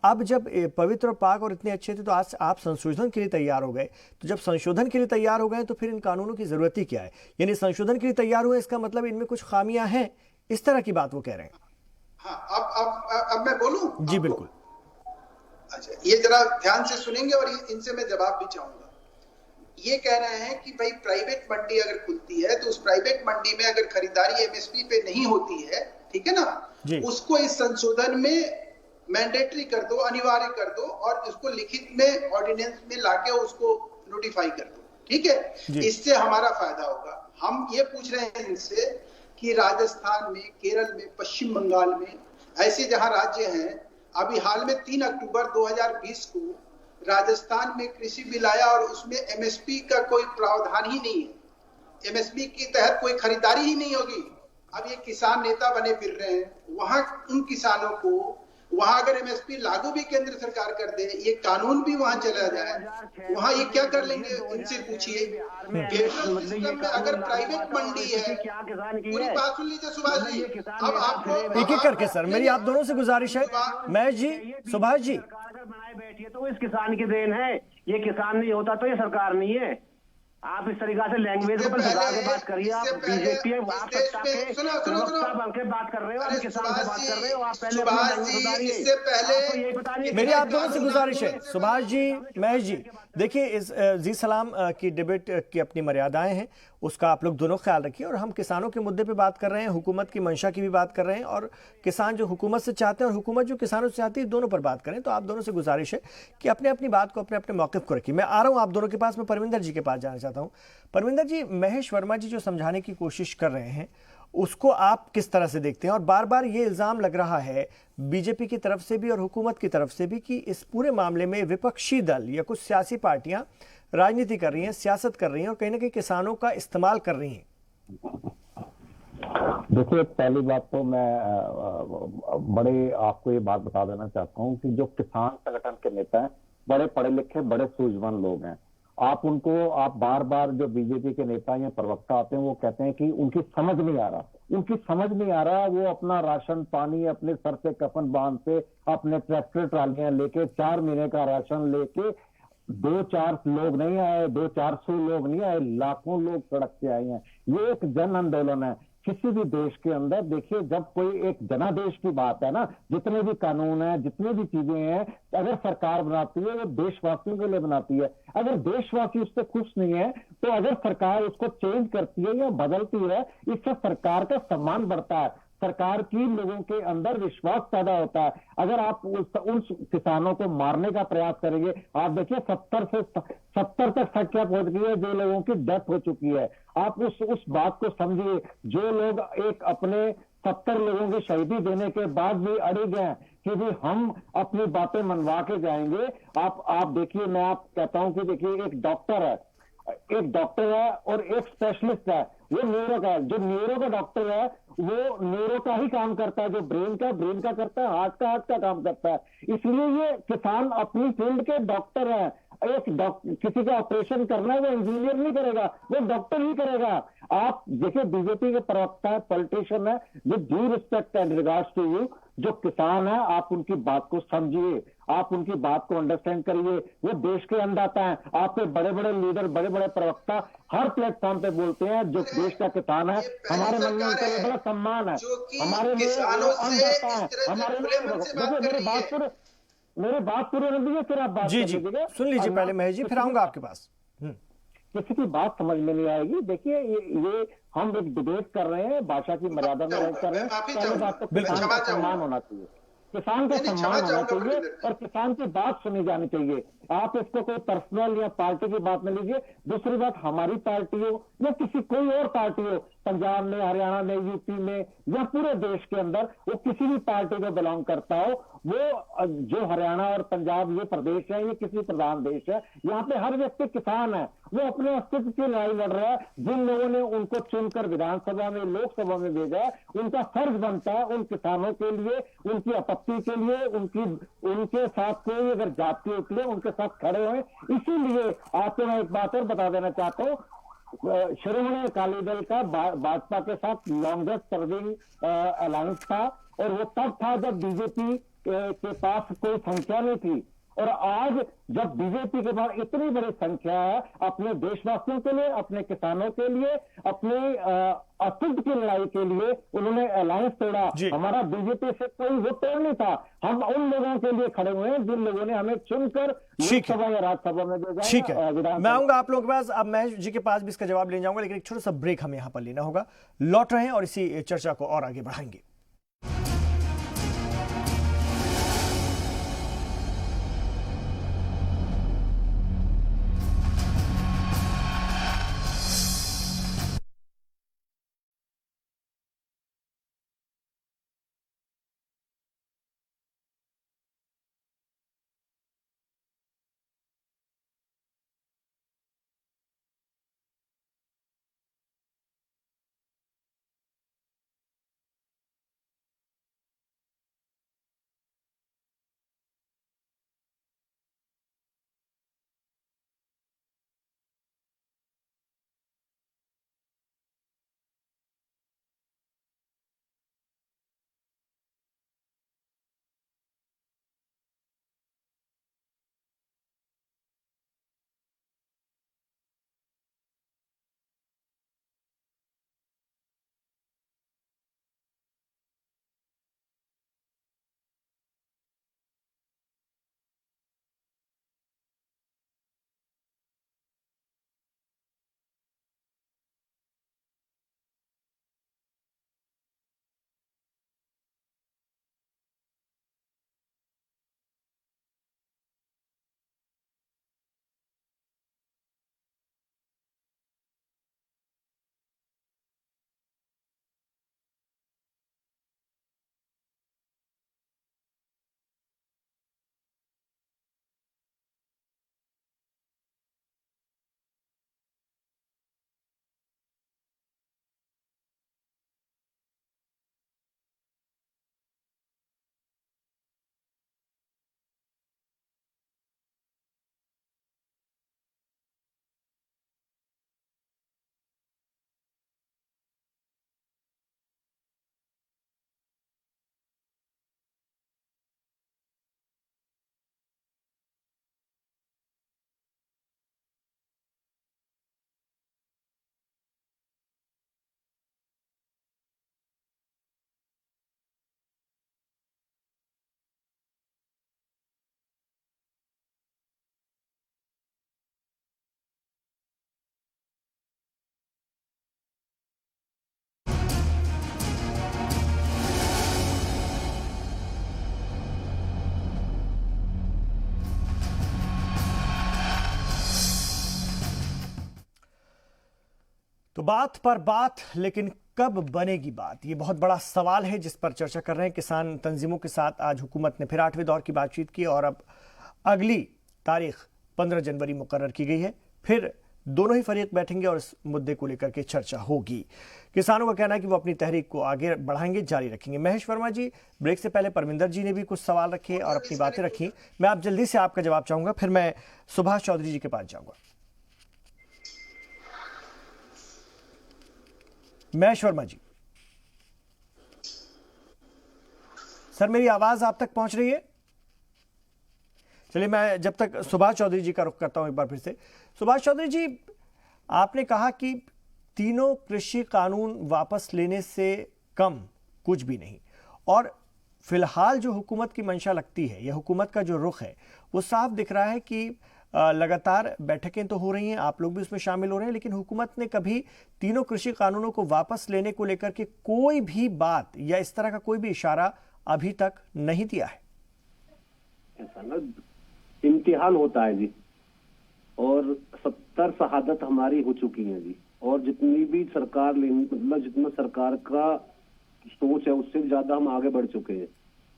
अब जब पवित्र और पाक और इतने अच्छे थे तो आज आप संशोधन के लिए तैयार हो गए। तो जब संशोधन के लिए तैयार हो गए तो फिर इन कानूनों की जरूरत ही क्या है? यानी संशोधन के लिए तैयार हुए, इसका मतलब इनमें कुछ खामियां हैं, इस तरह की बात वो कह रहे हैं। हाँ, अब मैं बोलूं? जी बिल्कुल। अच्छा, ये जरा ध्यान से सुनेंगे और इनसे मैं जवाब भी चाहूंगा। ये कह रहे हैं कि भाई प्राइवेट मंडी अगर खुलती है तो उस प्राइवेट मंडी में अगर खरीदारी एमएसपी पे नहीं होती है, ठीक है ना, उसको इस संशोधन में मैंडेटरी कर दो, अनिवार्य कर दो, और उसको लिखित में ऑर्डिनेंस में लाके उसको नोटिफाई कर दो, ठीक है। इससे हमारा फायदा होगा। हम ये पूछ रहे हैं इनसे कि राजस्थान में, केरल में, पश्चिम बंगाल में, ऐसे जहां राज्य हैं, अभी हाल में 3 अक्टूबर 2020 को राजस्थान में कृषि बिल आया और उसमें एमएसपी का कोई प्रावधान ही नहीं है। एमएसपी के तहत कोई खरीदारी ही नहीं होगी। अब ये किसान नेता बने फिर रहे हैं, वहां उन किसानों को, वहां अगर एमएसपी लागू भी केंद्र सरकार कर दे, ये कानून भी वहां चला जाए, वहां ये क्या कर लेंगे? इनसे पूछिए। फेडरल सिस्टम में अगर प्राइवेट मंडी है, पूरी बात सुन लीजिए सुभाष जी। अब आपको एक एक करके सर, मेरी आप दोनों से गुजारिश है, महेश जी, सुभाष जी, बनाए बैठिए तो इस किसान की देन है। ये किसान नहीं होता तो ये सरकार नहीं है। आप इस तरीका से लैंग्वेज पर सुधार के बात करिए। आप बीजेपी आप सत्ता के प्रवक्ता बन के बात कर रहे हो, आप किसान से बात कर रहे हो। आप पहले सुधारिए। मेरी आप दोनों से गुजारिश है, सुभाष जी, महेश जी, देखिए इस जी सलाम की डिबेट की अपनी मर्यादाएं हैं, उसका आप लोग दोनों ख्याल रखिए। और हम किसानों के मुद्दे पे बात कर रहे हैं, हुकूमत की मंशा की भी बात कर रहे हैं, और किसान जो हुकूमत से चाहते हैं और हुकूमत जो किसानों से चाहती है, दोनों पर बात करें। तो आप दोनों से गुजारिश है कि अपने अपनी बात को, अपने अपने मौक़िफ़ को रखिए। मैं आ रहा हूँ आप दोनों के पास, मैं परविंदर जी के पास जाना चाहता हूँ। परविंदर जी, महेश वर्मा जी जो समझाने की कोशिश कर रहे हैं उसको आप किस तरह से देखते हैं? और बार बार ये इल्ज़ाम लग रहा है बीजेपी की तरफ से भी और हुकूमत की तरफ से भी कि इस पूरे मामले में विपक्षी दल या कुछ सियासी पार्टियां राजनीति कर रही हैं, सियासत कर रही हैं और कहीं ना कहीं किसानों का इस्तेमाल कर रही हैं। देखिए, पहली बात तो मैं बड़े आपको ये बात बता देना चाहता हूँ कि जो किसान संगठन के नेता हैं, बड़े पढ़े लिखे, बड़े सूझबूझ लोग हैं। आप बार बार जो बीजेपी के नेता या प्रवक्ता आते हैं वो कहते हैं कि उनकी समझ नहीं आ रहा। उनकी समझ नहीं आ रहा। वो अपना राशन पानी अपने सर से कफन बांध से अपने ट्रैक्टर ट्रालियां लेके 4 महीने का राशन लेके 2-4 लोग नहीं आए, 200-400 लोग नहीं आए, लाखों लोग सड़क पे आए हैं। ये एक जन आंदोलन है। किसी भी देश के अंदर देखिए, जब कोई एक जनादेश की बात है ना, जितने भी कानून है, जितनी भी चीजें हैं, अगर सरकार बनाती है वो देशवासियों के लिए बनाती है। अगर देशवासी उससे खुश नहीं है तो अगर सरकार उसको चेंज करती है या बदलती है, इससे सरकार का सम्मान बढ़ता है, सरकार की लोगों के अंदर विश्वास पैदा होता है। अगर आप उन किसानों को मारने का प्रयास करेंगे, आप देखिए 70 तक संख्या पहुंच गई है जो लोगों की डेथ हो चुकी है। आप उस बात को समझिए। जो लोग एक अपने 70 लोगों की शहीदी देने के बाद भी अड़े हैं कि भी हम अपनी बातें मनवा के जाएंगे। आप देखिए, मैं आप कहता हूं कि देखिए, एक डॉक्टर है और एक स्पेशलिस्ट है, वो न्यूरो का है। जो न्यूरो का डॉक्टर है वो न्यूरो का ही काम करता है, जो ब्रेन का करता है, हार्ट का काम करता है। इसलिए ये किसान अपनी फील्ड के डॉक्टर है। किसी का ऑपरेशन करना है वो इंजीनियर नहीं करेगा, वो डॉक्टर ही करेगा। आप देखिए, बीजेपी के प्रवक्ता है, पॉलिटिशियन है, with due respect and regards to you, जो किसान है आप उनकी बात को समझिए, आप उनकी बात को अंडरस्टैंड करिए। वो देश के अन्नदाता है। आपके बड़े बड़े लीडर, बड़े बड़े प्रवक्ता हर प्लेटफॉर्म पे बोलते हैं जो देश का किसान है हमारे मन में उनके लिए बड़ा सम्मान है, हमारे लिए अन्नदाता है, हमारे लिए। देखिए, मेरी बात पूरी होने दीजिए, फिर आप बात जी कर जी लीजिएगा। सुन लीजिए पहले महेश जी, फिर आऊंगा आपके पास। किसी की बात समझ में नहीं आएगी। देखिए, ये हम एक डिबेट कर रहे हैं, भाषा की मर्यादा में कर रहे हैं। पहले बात तो किसान का सम्मान होना चाहिए, किसान का सम्मान होना चाहिए और किसान की बात सुनी जानी चाहिए। आप इसको कोई पर्सनल या पार्टी की बात में लीजिए। दूसरी बात, हमारी पार्टी हो या किसी कोई और पार्टी हो, पंजाब में, हरियाणा में, यूपी में या पूरे देश के अंदर, वो किसी भी पार्टी को बिलोंग करता हो, वो जो हरियाणा और पंजाब ये प्रदेश है, ये किसी प्रधान देश है, यहाँ पे हर व्यक्ति किसान है। वो अपने अस्तित्व की लड़ाई लड़ रहा है। जिन लोगों ने उनको चुनकर विधानसभा में, लोकसभा में भेजा है, उनका फर्ज बनता है उन किसानों के लिए, उनकी आपत्ति के लिए, उनके साथ कोई अगर जाति उठले उनके साथ खड़े हुए। इसीलिए आपको मैं एक बात और बता देना चाहता हूँ, श्रोमणी अकाली दल का भाजपा के साथ लॉन्गेस्ट सर्विंग अलायंस था, और वो तब था जब बीजेपी के पास कोई संख्या नहीं थी। और आज जब बीजेपी के पास इतनी बड़ी संख्या है, अपने देशवासियों के लिए, अपने किसानों के लिए, अपने अस्तित्व की लड़ाई के लिए उन्होंने अलायंस तोड़ा। हमारा बीजेपी से कोई वो तोड़ नहीं था। हम उन लोगों के लिए खड़े हुए हैं जिन लोगों ने हमें चुनकर लोकसभा या राज्यसभा में भेजा। ठीक है, मैं आऊंगा आप लोगों के पास। अब महेश जी के पास भी इसका जवाब लेने जाऊंगा, लेकिन एक छोटा सा ब्रेक हमें यहां पर लेना होगा। लौट रहे हैं और इसी चर्चा को और आगे बढ़ाएंगे। तो बात पर बात, लेकिन कब बनेगी बात, ये बहुत बड़ा सवाल है जिस पर चर्चा कर रहे हैं किसान तंजीमों के साथ। आज हुकूमत ने फिर 8वें दौर की बातचीत की और अब अगली तारीख 15 जनवरी मुकर्रर की गई है। फिर दोनों ही फरीक बैठेंगे और इस मुद्दे को लेकर के चर्चा होगी। किसानों का कहना है कि वो अपनी तहरीक को आगे बढ़ाएंगे, जारी रखेंगे। महेश वर्मा जी, ब्रेक से पहले परमिंदर जी ने भी कुछ सवाल रखे और अपनी बातें रखी। मैं आप जल्दी से आपका जवाब चाहूंगा, फिर मैं सुभाष चौधरी जी के पास जाऊंगा। महेश वर्मा जी, सर मेरी आवाज आप तक पहुंच रही है? चलिए मैं जब तक सुभाष चौधरी जी का रुख करता हूं एक बार फिर से। सुभाष चौधरी जी, आपने कहा कि तीनों कृषि कानून वापस लेने से कम कुछ भी नहीं, और फिलहाल जो हुकूमत की मंशा लगती है या हुकूमत का जो रुख है वो साफ दिख रहा है कि लगातार बैठकें तो हो रही हैं, आप लोग भी उसमें शामिल हो रहे हैं, लेकिन हुकूमत ने कभी तीनों कृषि कानूनों को वापस लेने को लेकर के कोई भी बात या इस तरह का कोई भी इशारा अभी तक नहीं दिया है। ऐसा ना इम्तिहान होता है जी, और 70 शहादत हमारी हो चुकी है जी, और जितनी भी सरकार मतलब जितना सरकार का सोच है उससे ज्यादा हम आगे बढ़ चुके हैं।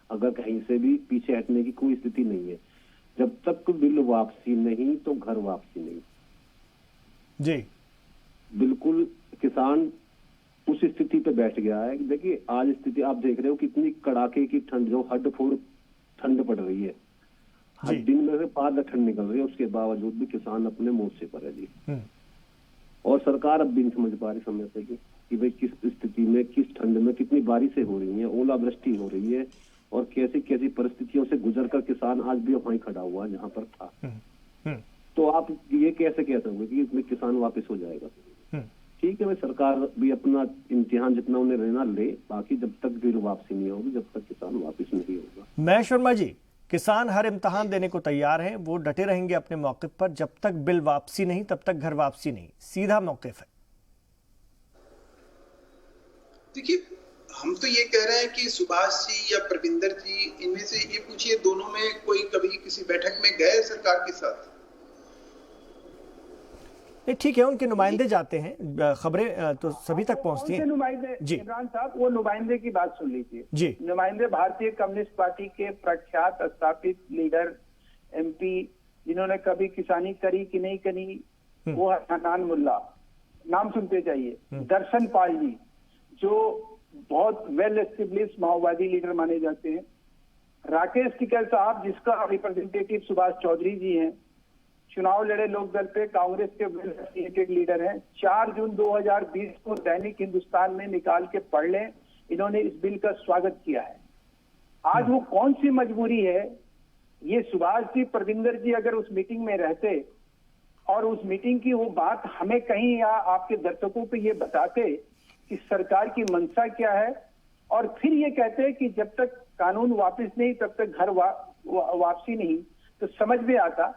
अगर कहीं से भी पीछे हटने की कोई स्थिति नहीं है। जब तक बिल वापसी नहीं तो घर वापसी नहीं जी। बिल्कुल किसान उस स्थिति पे बैठ गया है। देखिए आज स्थिति आप देख रहे हो कितनी कड़ाके की ठंड, जो हद फोड़ ठंड पड़ रही है। हर दिन में से 5 लाख ठंड निकल रही है, उसके बावजूद भी किसान अपने मोर्चे पर है जी। और सरकार अब भी नहीं समझ पा रही समय से कि भाई किस स्थिति में, किस ठंड में कितनी बारिशें हो रही हैं, ओलावृष्टि हो रही है, और कैसी कैसी परिस्थितियों से गुजरकर किसान आज भी वहीं खड़ा हुआ है जहां पर था। तो आप ये कैसे कह सकते कि इसमें किसान वापस हो जाएगा? ठीक है भाई, सरकार भी अपना इम्तिहान जितना उन्हें लेना ले, बाकी जब तक बिल वापसी नहीं होगी, जब तक किसान वापस नहीं होगा। महेश वर्मा जी, किसान हर इम्तिहान देने को तैयार हैं, वो डटे रहेंगे अपने मौक़िफ़ पर। जब तक बिल वापसी नहीं तब तक घर वापसी नहीं, सीधा मौक़िफ़ है। देखिए, हम तो ये कह रहे हैं कि सुभाष जी या परविंदर जी, इनमें से ये पूछिए, दोनों में कोई कभी किसी बैठक में गए सरकार के साथ? नहीं, ठीक है, उनके नुमाइंदे जाते हैं, खबरें तो सभी तक पहुंचती हैं। नुमाइंदे जी, इमरान साहब वो नुमाइंदे की बात सुन लीजिए जी। नुमाइंदे भारतीय कम्युनिस्ट पार्टी के प्रख्यात स्थापित लीडर MP, जिन्होंने कभी किसानी करी कि नहीं करी, वो है हनान मुल्ला, नाम सुनते जाइए। दर्शन पाल जी, जो बहुत वेल एस्टेब्लिश माओवादी लीडर माने जाते हैं। राकेश टिकैत साहब, जिसका रिप्रेजेंटेटिव सुभाष चौधरी जी हैं, चुनाव लड़े लोक दल पे, कांग्रेस के वेल एफिलिएटेड लीडर हैं। 4 जून 2020 को दैनिक हिंदुस्तान में निकाल के पढ़ लें, इन्होंने इस बिल का स्वागत किया है। आज वो कौन सी मजबूरी है, ये सुभाष जी, परविंदर जी अगर उस मीटिंग में रहते और उस मीटिंग की वो बात हमें कहीं या आपके दर्शकों पे ये बताते कि सरकार की मंशा क्या है, और फिर ये कहते हैं कि जब तक कानून वापस नहीं तब तक घर वापसी नहीं, तो समझ में आता।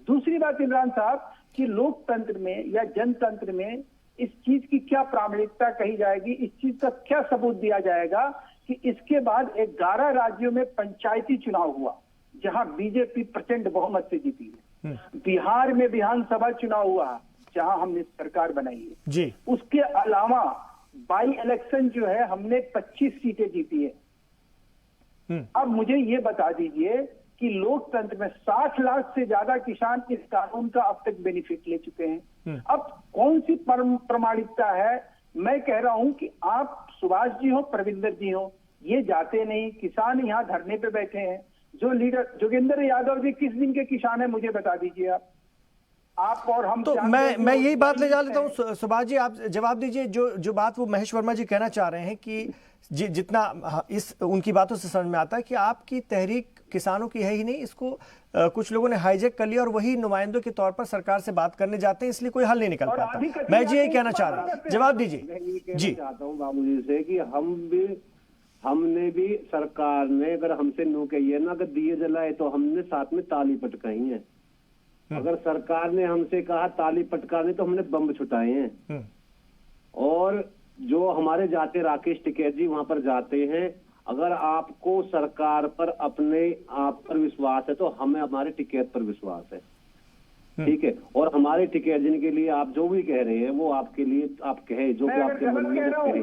दूसरी बात इमरान साहब, कि लोकतंत्र में या जनतंत्र में इस चीज की क्या प्रामाणिकता कही जाएगी, इस चीज का क्या सबूत दिया जाएगा कि इसके बाद 11 राज्यों में पंचायती चुनाव हुआ जहां बीजेपी प्रचंड बहुमत से जीती है। बिहार में विधानसभा चुनाव हुआ जहां हमने सरकार बनाई है जी। उसके अलावा बाई इलेक्शन जो है हमने 25 सीटें जीती है। अब मुझे ये बता दीजिए कि लोकतंत्र में 60 लाख से ज्यादा किसान इस कानून का अब तक बेनिफिट ले चुके हैं। अब कौन सी प्रमाणिकता है? मैं कह रहा हूं कि आप सुभाष जी हो, परविंदर जी हो, ये जाते नहीं, किसान यहाँ धरने पे बैठे हैं। जो लीडर जोगेंद्र यादव जी किस दिन के किसान है मुझे बता दीजिए आप और हम। तो मैं यही बात ले जा लेता हूँ सुभाष जी, आप जवाब दीजिए। जो बात वो महेश वर्मा जी कहना चाह रहे हैं कि जितना इस उनकी बातों से समझ में आता है कि आपकी तहरीक किसानों की है ही नहीं, इसको कुछ लोगों ने हाईजैक कर लिया और वही नुमाइंदों के तौर पर सरकार से बात करने जाते हैं, इसलिए कोई हल नहीं निकल पाता। मैं जी यही कहना चाह रहा हूँ, जवाब दीजिए जी। चाहता हूँ बाबू जी से कि हमने भी सरकार ने अगर हमसे नो कही है ना, अगर दिए जलाए तो हमने साथ में ताली पटकाई है। अगर सरकार ने हमसे कहा ताली पटकाने तो हमने बम छुटाए हैं। और जो हमारे जाते राकेश टिकैत जी वहां पर जाते हैं, अगर आपको सरकार पर अपने आप पर विश्वास है तो हमें हमारे टिकैत पर विश्वास है। ठीक है। और हमारे टिकट जिनके लिए आप जो भी कह रहे हैं वो आपके लिए आप कहे जो कि आपके मन में कहे।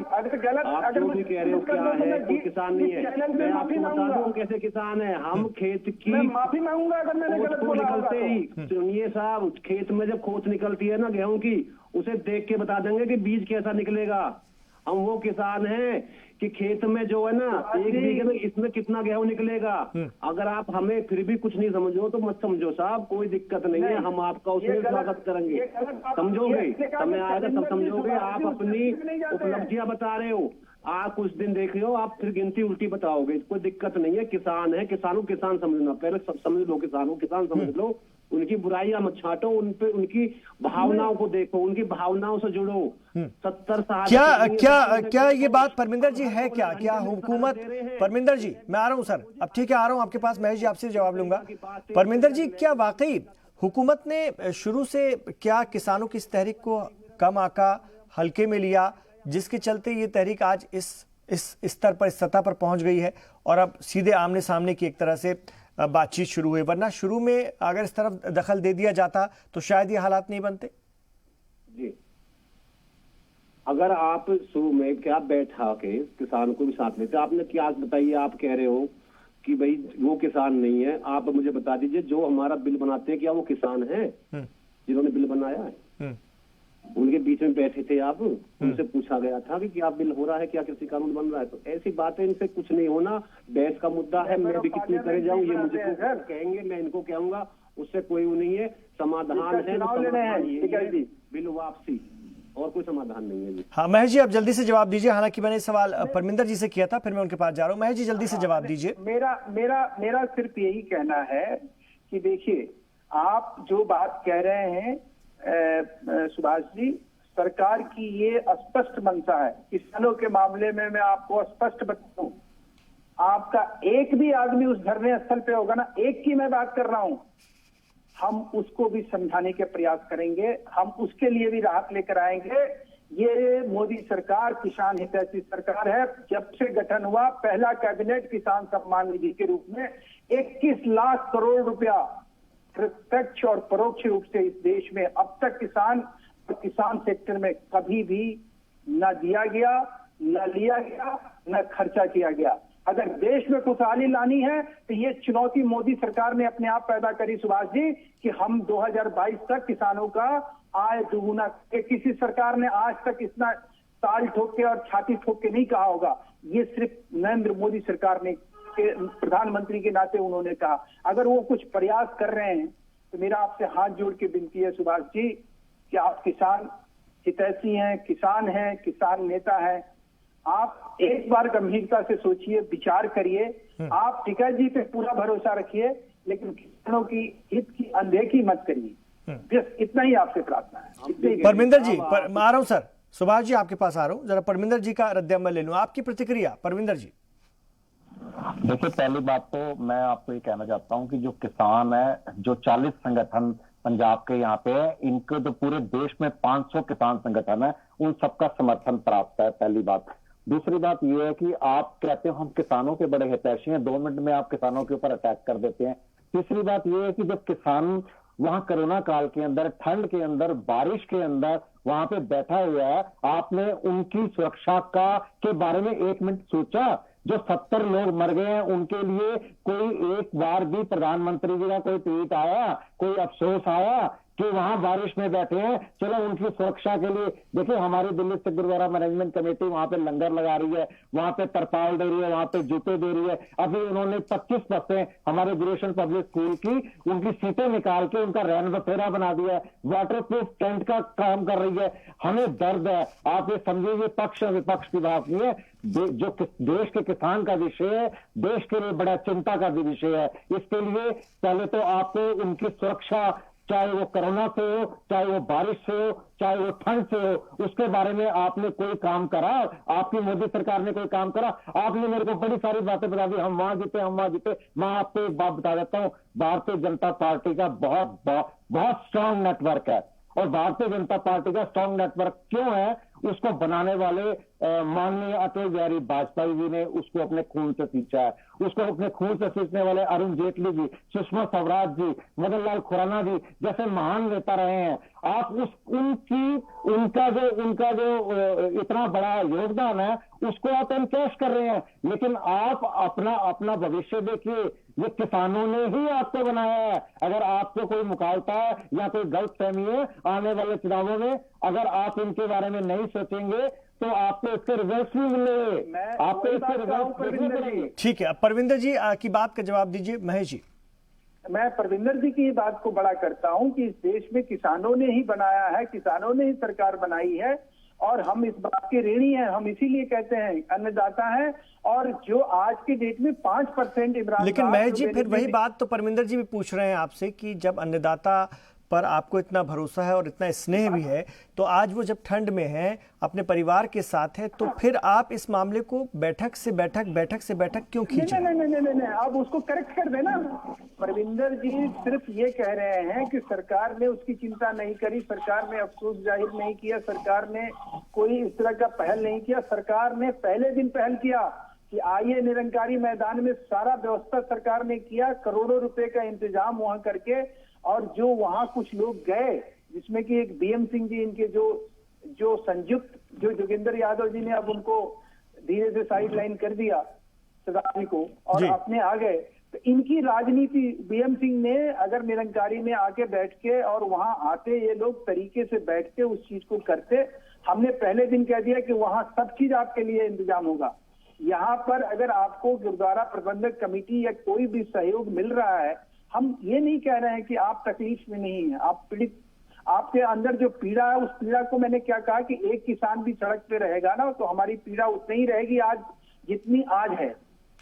आप जो भी कह रहे हो क्या है, कोई किसान नहीं है। मैं आपको बता दूं कैसे किसान है। हम खेत की माफी मांगूंगा अगर मैंने गलत बोला निकलते ही, सुनिए साहब, खेत में जब खोत निकलती है ना गेहूं की, उसे देख के बता देंगे कि बीज कैसा निकलेगा। हम वो किसान हैं कि खेत में जो है ना एक बीघे में इसमें कितना गेहूं निकलेगा। अगर आप हमें फिर भी कुछ नहीं समझो तो मत समझो साहब, कोई दिक्कत नहीं है। हम आपका उसमें स्वागत करेंगे, समझोगे, समय आएगा तब समझोगे। आप अपनी उपलब्धियां बता रहे हो, आप कुछ दिन देख रहे हो, आप फिर गिनती उल्टी बताओगे। कोई दिक्कत नहीं है। किसान है, किसानों किसान समझना, पहले सब समझ लो, किसानों किसान समझ लो। उनकी बुराइयां मत छांटो, उन पे उनकी भावनाओं को देखो, उनकी भावनाओं से जुड़ो। 70 साल क्या ये बात परमिंदर जी है? क्या हुकूमत, परमिंदर जी मैं आ रहा हूं सर, अब ठीक है आ रहा हूं आपके पास, महेश जी आपसे जवाब लूंगा। परमिंदर जी, क्या वाकई हुकूमत ने शुरू से क्या किसानों की इस तहरीक को कम आका, हल्के में लिया, जिसके चलते ये तहरीक आज इस स्तर पर, इस सतह पर पहुंच गई है और अब सीधे आमने सामने की एक तरह से बातचीत शुरू हुई? वरना शुरू में अगर इस तरफ दखल दे दिया जाता तो शायद ये हालात नहीं बनते। जी, अगर आप शुरू में क्या बैठा के किसान को भी साथ लेते, आपने क्या बताइए, आप कह रहे हो कि भाई वो किसान नहीं है। आप मुझे बता दीजिए जो हमारा बिल बनाते हैं क्या वो किसान है जिन्होंने बिल बनाया है? उनके बीच में बैठे थे आप, उनसे पूछा गया था कि क्या बिल हो रहा है, क्या किसी कानून बन रहा है? तो ऐसी बातें इनसे कुछ नहीं होना। बहस का मुद्दा है, मैं भी कितनी करे जाऊं, ये मुझे कहेंगे, मैं इनको कहूंगा, उससे कोई वो नहीं है। समाधान है बिल वापसी, और कोई समाधान नहीं है जी। हाँ महेश जी, आप जल्दी से जवाब दीजिए। हालांकि मैंने सवाल परमिंदर जी से किया था, फिर मैं उनके पास जा रहा हूँ। महेश जी जल्दी से जवाब दीजिए। मेरा सिर्फ यही कहना है कि देखिए, आप जो बात कह रहे हैं सुभाष जी, सरकार की ये स्पष्ट मंशा है। किसानों के मामले में मैं आपको स्पष्ट बताऊं, आपका एक भी आदमी उस धरने स्थल पे होगा ना, एक की मैं बात कर रहा हूं, हम उसको भी समझाने के प्रयास करेंगे, हम उसके लिए भी राहत लेकर आएंगे। ये मोदी सरकार किसान हितैषी सरकार है। जब से गठन हुआ, पहला कैबिनेट किसान सम्मान निधि के रूप में 21 लाख करोड़ रुपया प्रत्यक्ष और परोक्ष रूप से इस देश में अब तक किसान सेक्टर में कभी भी न दिया गया, न लिया गया, न खर्चा किया गया। अगर देश में खुशहाली लानी है तो ये चुनौती मोदी सरकार ने अपने आप पैदा करी सुभाष जी, कि हम 2022 तक किसानों का आय दुगुना। किसी सरकार ने आज तक इतना ताल ठोक के और छाती ठोक के नहीं कहा होगा। ये सिर्फ नरेंद्र मोदी सरकार ने, प्रधानमंत्री के नाते उन्होंने कहा। अगर वो कुछ प्रयास कर रहे हैं तो मेरा आपसे हाथ जोड़ के विनती है सुभाष जी कि आप किसान हितैषी हैं, किसान नेता हैं, आप एक बार गंभीरता से सोचिए, विचार करिए। आप टिकैत जी पे पूरा भरोसा रखिए, लेकिन किसानों की हित की अनदेखी मत करिए। बस इतना ही आपसे प्रार्थना है। परमिंदर जी, मैं आ रहा हूं सर, सुभाष जी आपके पास आ रहा हूं, जरा परमिंदर जी का रद्द-ए-अमल ले लूं, आपकी प्रतिक्रिया परमिंदर जी। देखिए, पहली बात तो मैं आपको ये कहना चाहता हूं कि जो किसान है, जो 40 संगठन पंजाब के यहाँ पे है, इनको तो पूरे देश में 500 किसान संगठन है, उन सबका समर्थन प्राप्त है, पहली बात। दूसरी बात यह है कि आप कहते हो हम किसानों के बड़े हितैषी हैं, 2 मिनट में आप किसानों के ऊपर अटैक कर देते हैं। तीसरी बात यह है कि जब किसान वहां कोरोना काल के अंदर, ठंड के अंदर, बारिश के अंदर वहां पे बैठा हुआ है, आपने उनकी सुरक्षा के बारे में 1 मिनट सोचा? जो 70 लोग मर गए हैं उनके लिए कोई एक बार भी प्रधानमंत्री जी का कोई ट्वीट आया, कोई अफसोस आया कि वहां बारिश में बैठे हैं, चलो उनकी सुरक्षा के लिए? देखिए, हमारी दिल्ली सिख गुरुद्वारा मैनेजमेंट कमेटी वहां पे लंगर लगा रही है, वहां पे तरपाल दे रही है, वहां पे जूते दे रही है। अभी उन्होंने 25 बसें हमारे गुरुशन पब्लिक स्कूल की, उनकी सीटें निकाल के उनका रैन बसेरा बना दिया है, वाटर प्रूफ टेंट का काम कर रही है। हमें दर्द है, आप ये समझिए, ये पक्ष विपक्ष की बात नहीं है, जो देश के किसान का विषय है, देश के लिए बड़ा चिंता का भी विषय है। इसके लिए पहले तो आपको उनकी सुरक्षा, चाहे वो कोरोना से हो, चाहे वो बारिश से हो, चाहे वो ठंड से हो, उसके बारे में आपने कोई काम करा? आपकी मोदी सरकार ने कोई काम करा? आपने मेरे को बड़ी सारी बातें बता दी, हम वहां जीते। मैं आपको एक बात बता देता हूं, भारतीय जनता पार्टी का बहुत स्ट्रांग नेटवर्क है। और भारतीय जनता पार्टी का स्ट्रांग नेटवर्क क्यों है? उसको बनाने वाले माननीय अटल बिहारी वाजपेयी जी ने उसको अपने खून से सींचा है। उसको अपने खून से सींचने वाले अरुण जेटली जी, सुषमा स्वराज जी, मदन लाल खुराना जी जैसे महान नेता रहे हैं। आप उनका जो इतना बड़ा योगदान है उसको आप एनकैश कर रहे हैं, लेकिन आप अपना भविष्य देखिए। ये किसानों ने ही आपको बनाया है। अगर आपको कोई मुखालता है या कोई गलतफहमी है आने वाले चुनावों में, अगर आप इनके बारे में नहीं सोचेंगे तो आपको इसके रिजल्ट भी मिलेंगे, आपको इसके रिजल्ट देखने पड़ेंगे। ठीक है, अब परविंदर जी की बात का जवाब दीजिए। महेश जी। मैं परविंदर जी की बात को बड़ा करता हूं कि इस देश में किसानों ने ही बनाया है, किसानों ने ही सरकार बनाई है और हम इस बात के ऋणी हैं। हम इसीलिए कहते हैं अन्नदाता हैं। और जो आज की डेट में 5% इमरान, लेकिन महेश जी फिर वही बात तो परविंदर जी भी पूछ रहे हैं आपसे कि जब अन्नदाता पर आपको इतना भरोसा है और इतना स्नेह भी है, तो आज वो जब ठंड में है, अपने परिवार के साथ है, तो फिर आप इस मामले को बैठक से बैठक क्यों खींचे? नहीं, आप उसको करेक्ट कर देना। परविंदर जी सिर्फ ये कह रहे हैं कि सरकार ने उसकी चिंता नहीं करी, सरकार ने अफसोस जाहिर नहीं किया, सरकार ने कोई इस तरह का पहल नहीं किया। सरकार ने पहले दिन पहल किया कि आइए निरंकारी मैदान में, सारा व्यवस्था सरकार ने किया, करोड़ों रुपए का इंतजाम वहां करके। और जो वहां कुछ लोग गए, जिसमें कि एक बीएम सिंह जी, इनके जो संयुक्त, जो जोगिंदर यादव जी ने अब उनको धीरे से साइडलाइन कर दिया सरदार जी को और अपने आ गए, तो इनकी राजनीति, बीएम सिंह ने अगर निरंकारी में आके बैठ के और वहां आते, ये लोग तरीके से बैठते, उस चीज को करते। हमने पहले दिन कह दिया कि वहां सब चीज आपके लिए इंतजाम होगा। यहाँ पर अगर आपको गुरुद्वारा प्रबंधक कमेटी या कोई भी सहयोग मिल रहा है, हम ये नहीं कह रहे हैं कि आप तकलीफ में नहीं है, आप पीड़ित, आपके अंदर जो पीड़ा है, उस पीड़ा को मैंने क्या कहा कि एक किसान भी सड़क पे रहेगा ना, तो हमारी पीड़ा उतनी ही रहेगी आज जितनी आज है।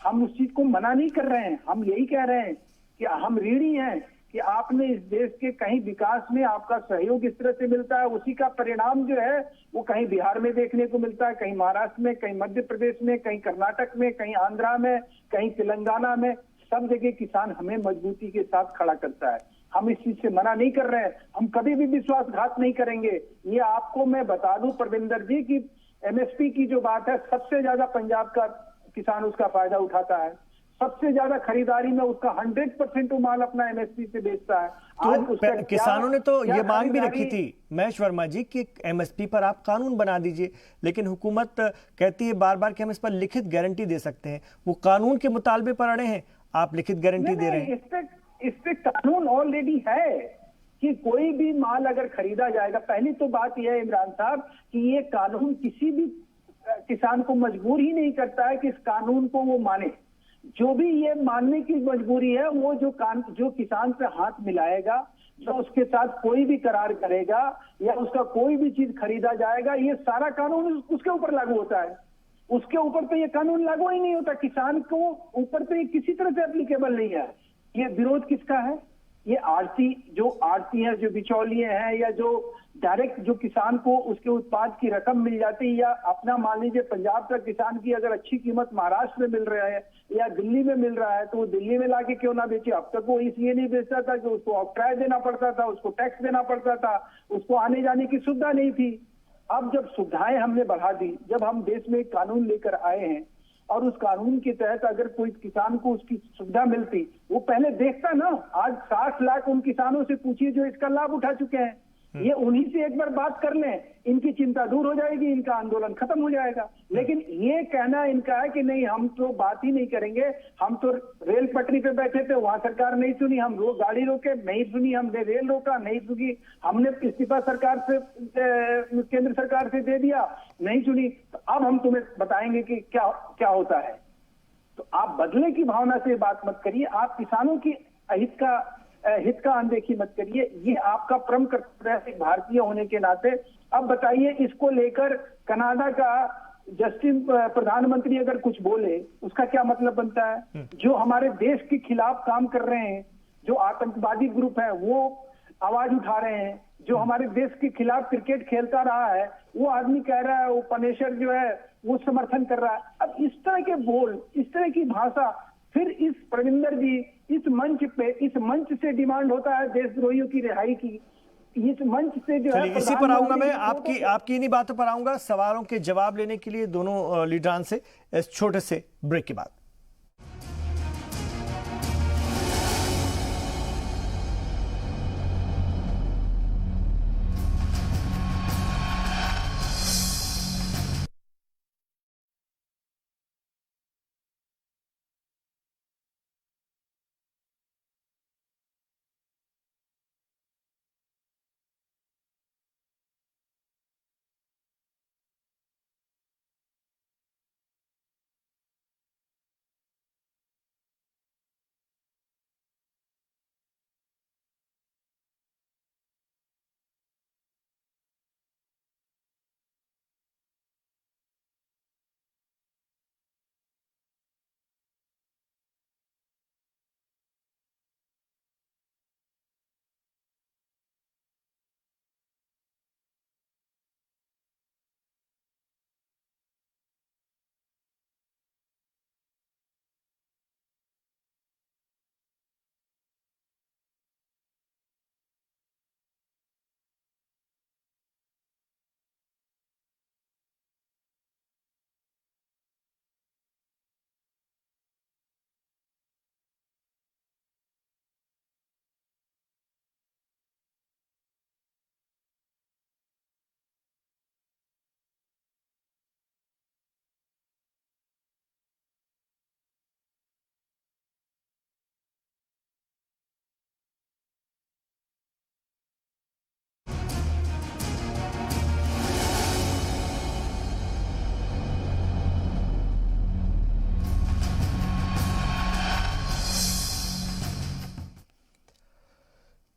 हम उस चीज को मना नहीं कर रहे हैं, हम यही कह रहे हैं कि हम ऋणी हैं कि आपने इस देश के कहीं विकास में आपका सहयोग इस तरह से मिलता है, उसी का परिणाम जो है वो कहीं बिहार में देखने को मिलता है, कहीं महाराष्ट्र में, कहीं मध्य प्रदेश में, कहीं कर्नाटक में, कहीं आंध्रा में, कहीं तेलंगाना में, सब जगह किसान हमें मजबूती के साथ खड़ा करता है। हम इस चीज से मना नहीं कर रहे हैं, हम कभी भी विश्वासघात नहीं करेंगे। ये आपको मैं बता दूं परविंदर जी की एमएसपी की जो बात है, सबसे ज्यादा पंजाब का किसान उसका फायदा उठाता है, सबसे ज्यादा खरीदारी में उसका 100% माल अपना एमएसपी से बेचता है। तो किसानों ने तो ये मांग भी रखी थी महेश वर्मा जी कि एमएसपी पर आप कानून बना दीजिए, लेकिन हुकूमत कहती है बार बार कि हम इस पर लिखित गारंटी दे सकते हैं। वो कानून के मुतालबे पर अड़े हैं, आप लिखित गारंटी दे रहे हैं। इस पे कानून ऑलरेडी है कि कोई भी माल अगर खरीदा जाएगा। पहली तो बात यह है इमरान साहब कि ये कानून किसी भी किसान को मजबूर ही नहीं करता है कि इस कानून को वो माने। जो भी ये मानने की मजबूरी है, वो जो किसान से हाथ मिलाएगा, जो उसके साथ कोई भी करार करेगा या उसका कोई भी चीज खरीदा जाएगा, ये सारा कानून उसके ऊपर लागू होता है। उसके ऊपर तो ये कानून लागू ही नहीं होता, किसान को ऊपर तो ये किसी तरह से एप्लीकेबल नहीं है। ये विरोध किसका है? ये आड़ती है, जो बिचौलिए हैं, या जो डायरेक्ट जो किसान को उसके उत्पाद की रकम मिल जाती है, या अपना मान लीजिए पंजाब का किसान की अगर अच्छी कीमत महाराष्ट्र में मिल रहा है या दिल्ली में मिल रहा है, तो वो दिल्ली में लाके क्यों ना बेचे। अब तक वो इसलिए नहीं बेचता था कि उसको ऑक्ट्राय देना पड़ता था, उसको टैक्स देना पड़ता था, उसको आने जाने की सुविधा नहीं थी। अब जब सुविधाएं हमने बढ़ा दी, जब हम देश में कानून लेकर आए हैं और उस कानून के तहत अगर कोई किसान को उसकी सुविधा मिलती, वो पहले देखता ना। आज 60 लाख उन किसानों से पूछिए जो इसका लाभ उठा चुके हैं, ये उन्हीं से एक बार बात कर लें, इनकी चिंता दूर हो जाएगी, इनका आंदोलन खत्म हो जाएगा। लेकिन ये कहना इनका है कि नहीं, हम तो बात ही नहीं करेंगे, हम तो रेल पटरी पे बैठे थे, वहां सरकार नहीं सुनी, हम गाड़ी रोके नहीं सुनी, हमने रेल रोका नहीं सुनी, हमने इस्तीफा सरकार से केंद्र सरकार से दे दिया नहीं सुनी, तो अब हम तुम्हें बताएंगे कि क्या होता है। तो आप बदले की भावना से बात मत करिए, आप किसानों की हित का अनदेखी मत करिए। ये आपका परम कर्तव्य है एक भारतीय होने के नाते। अब बताइए, इसको लेकर कनाडा का जस्टिन प्रधानमंत्री अगर कुछ बोले, उसका क्या मतलब बनता है? जो हमारे देश के खिलाफ काम कर रहे हैं, जो आतंकवादी ग्रुप है, वो आवाज उठा रहे हैं। जो हमारे देश के खिलाफ क्रिकेट खेलता रहा है, वो आदमी कह रहा है, वो पनेशर जो है वो समर्थन कर रहा है। अब इस तरह के बोल, इस तरह की भाषा, फिर इस परविंदर जी इस मंच से डिमांड होता है देशद्रोहियों की रिहाई की। इस मंच से जो है चलिए इसी पर आऊंगा मैं, प्रधानमंत्री आपकी इन्हीं बातों पर आऊंगा, सवालों के जवाब लेने के लिए दोनों लीडरान से इस छोटे से ब्रेक के बाद।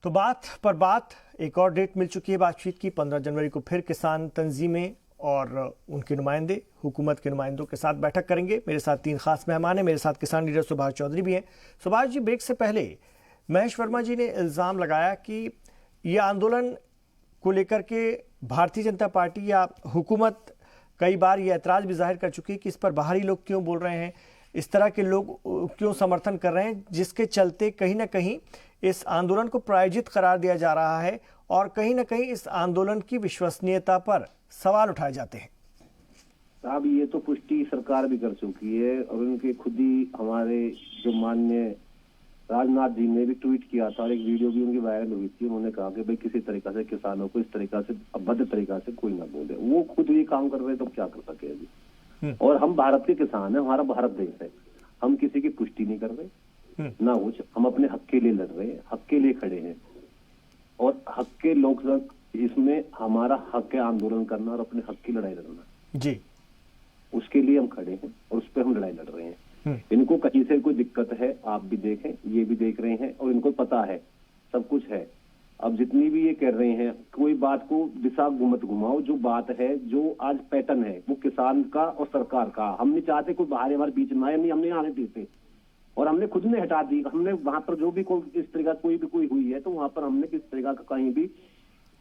तो बात पर बात, एक और डेट मिल चुकी है बातचीत की। 15 जनवरी को फिर किसान तंजीमें और उनके नुमाइंदे हुकूमत के नुमाइंदों के साथ बैठक करेंगे। मेरे साथ 3 खास मेहमान हैं। मेरे साथ किसान लीडर सुभाष चौधरी भी हैं। सुभाष जी, ब्रेक से पहले महेश वर्मा जी ने इल्ज़ाम लगाया कि ये आंदोलन को लेकर के भारतीय जनता पार्टी या हुकूमत कई बार ये ऐतराज़ भी जाहिर कर चुकी है कि इस पर बाहरी लोग क्यों बोल रहे हैं, इस तरह के लोग क्यों समर्थन कर रहे हैं, जिसके चलते कहीं ना कहीं इस आंदोलन को प्रायोजित करार दिया जा रहा है और कहीं ना कहीं इस आंदोलन की विश्वसनीयता पर सवाल उठाए जाते हैं। साहब, ये तो पुष्टि सरकार भी कर चुकी है और उनके खुद ही हमारे जो माननीय राजनाथ जी ने भी ट्वीट किया था और एक वीडियो भी उनकी वायरल हुई थी। उन्होंने कहा कि भाई किसी तरीका से किसानों को इस तरीका से अभद्र तरीका से कोई ना बोले। वो खुद ये काम कर रहे हैं तो क्या कर सके अभी। और हम भारत के किसान हैं, हमारा भारत देश है, हम किसी की पुष्टि नहीं कर रहे ना कुछ। हम अपने हक के लिए लड़ रहे हैं, हक के लिए खड़े हैं और हक के लोग, इसमें हमारा हक है आंदोलन करना और अपने हक की लड़ाई लड़ना जी। उसके लिए हम खड़े हैं और उस पर हम लड़ाई लड़ रहे हैं। इनको कहीं से कोई दिक्कत है, आप भी देखें, ये भी देख रहे हैं और इनको पता है, सब कुछ है। अब जितनी भी ये कर रहे हैं, कोई बात को दिशा मत घुमाओ। जो बात है, जो आज पैटर्न है, वो किसान का और सरकार का। हम नहीं चाहते कोई बाहर हमारे बीच में आए, नहीं हमने आने देते और हमने खुद ने हटा दी। हमने वहां पर जो भी कोई इस तरह कोई हुई है तो वहां पर हमने किस तरह का कहीं भी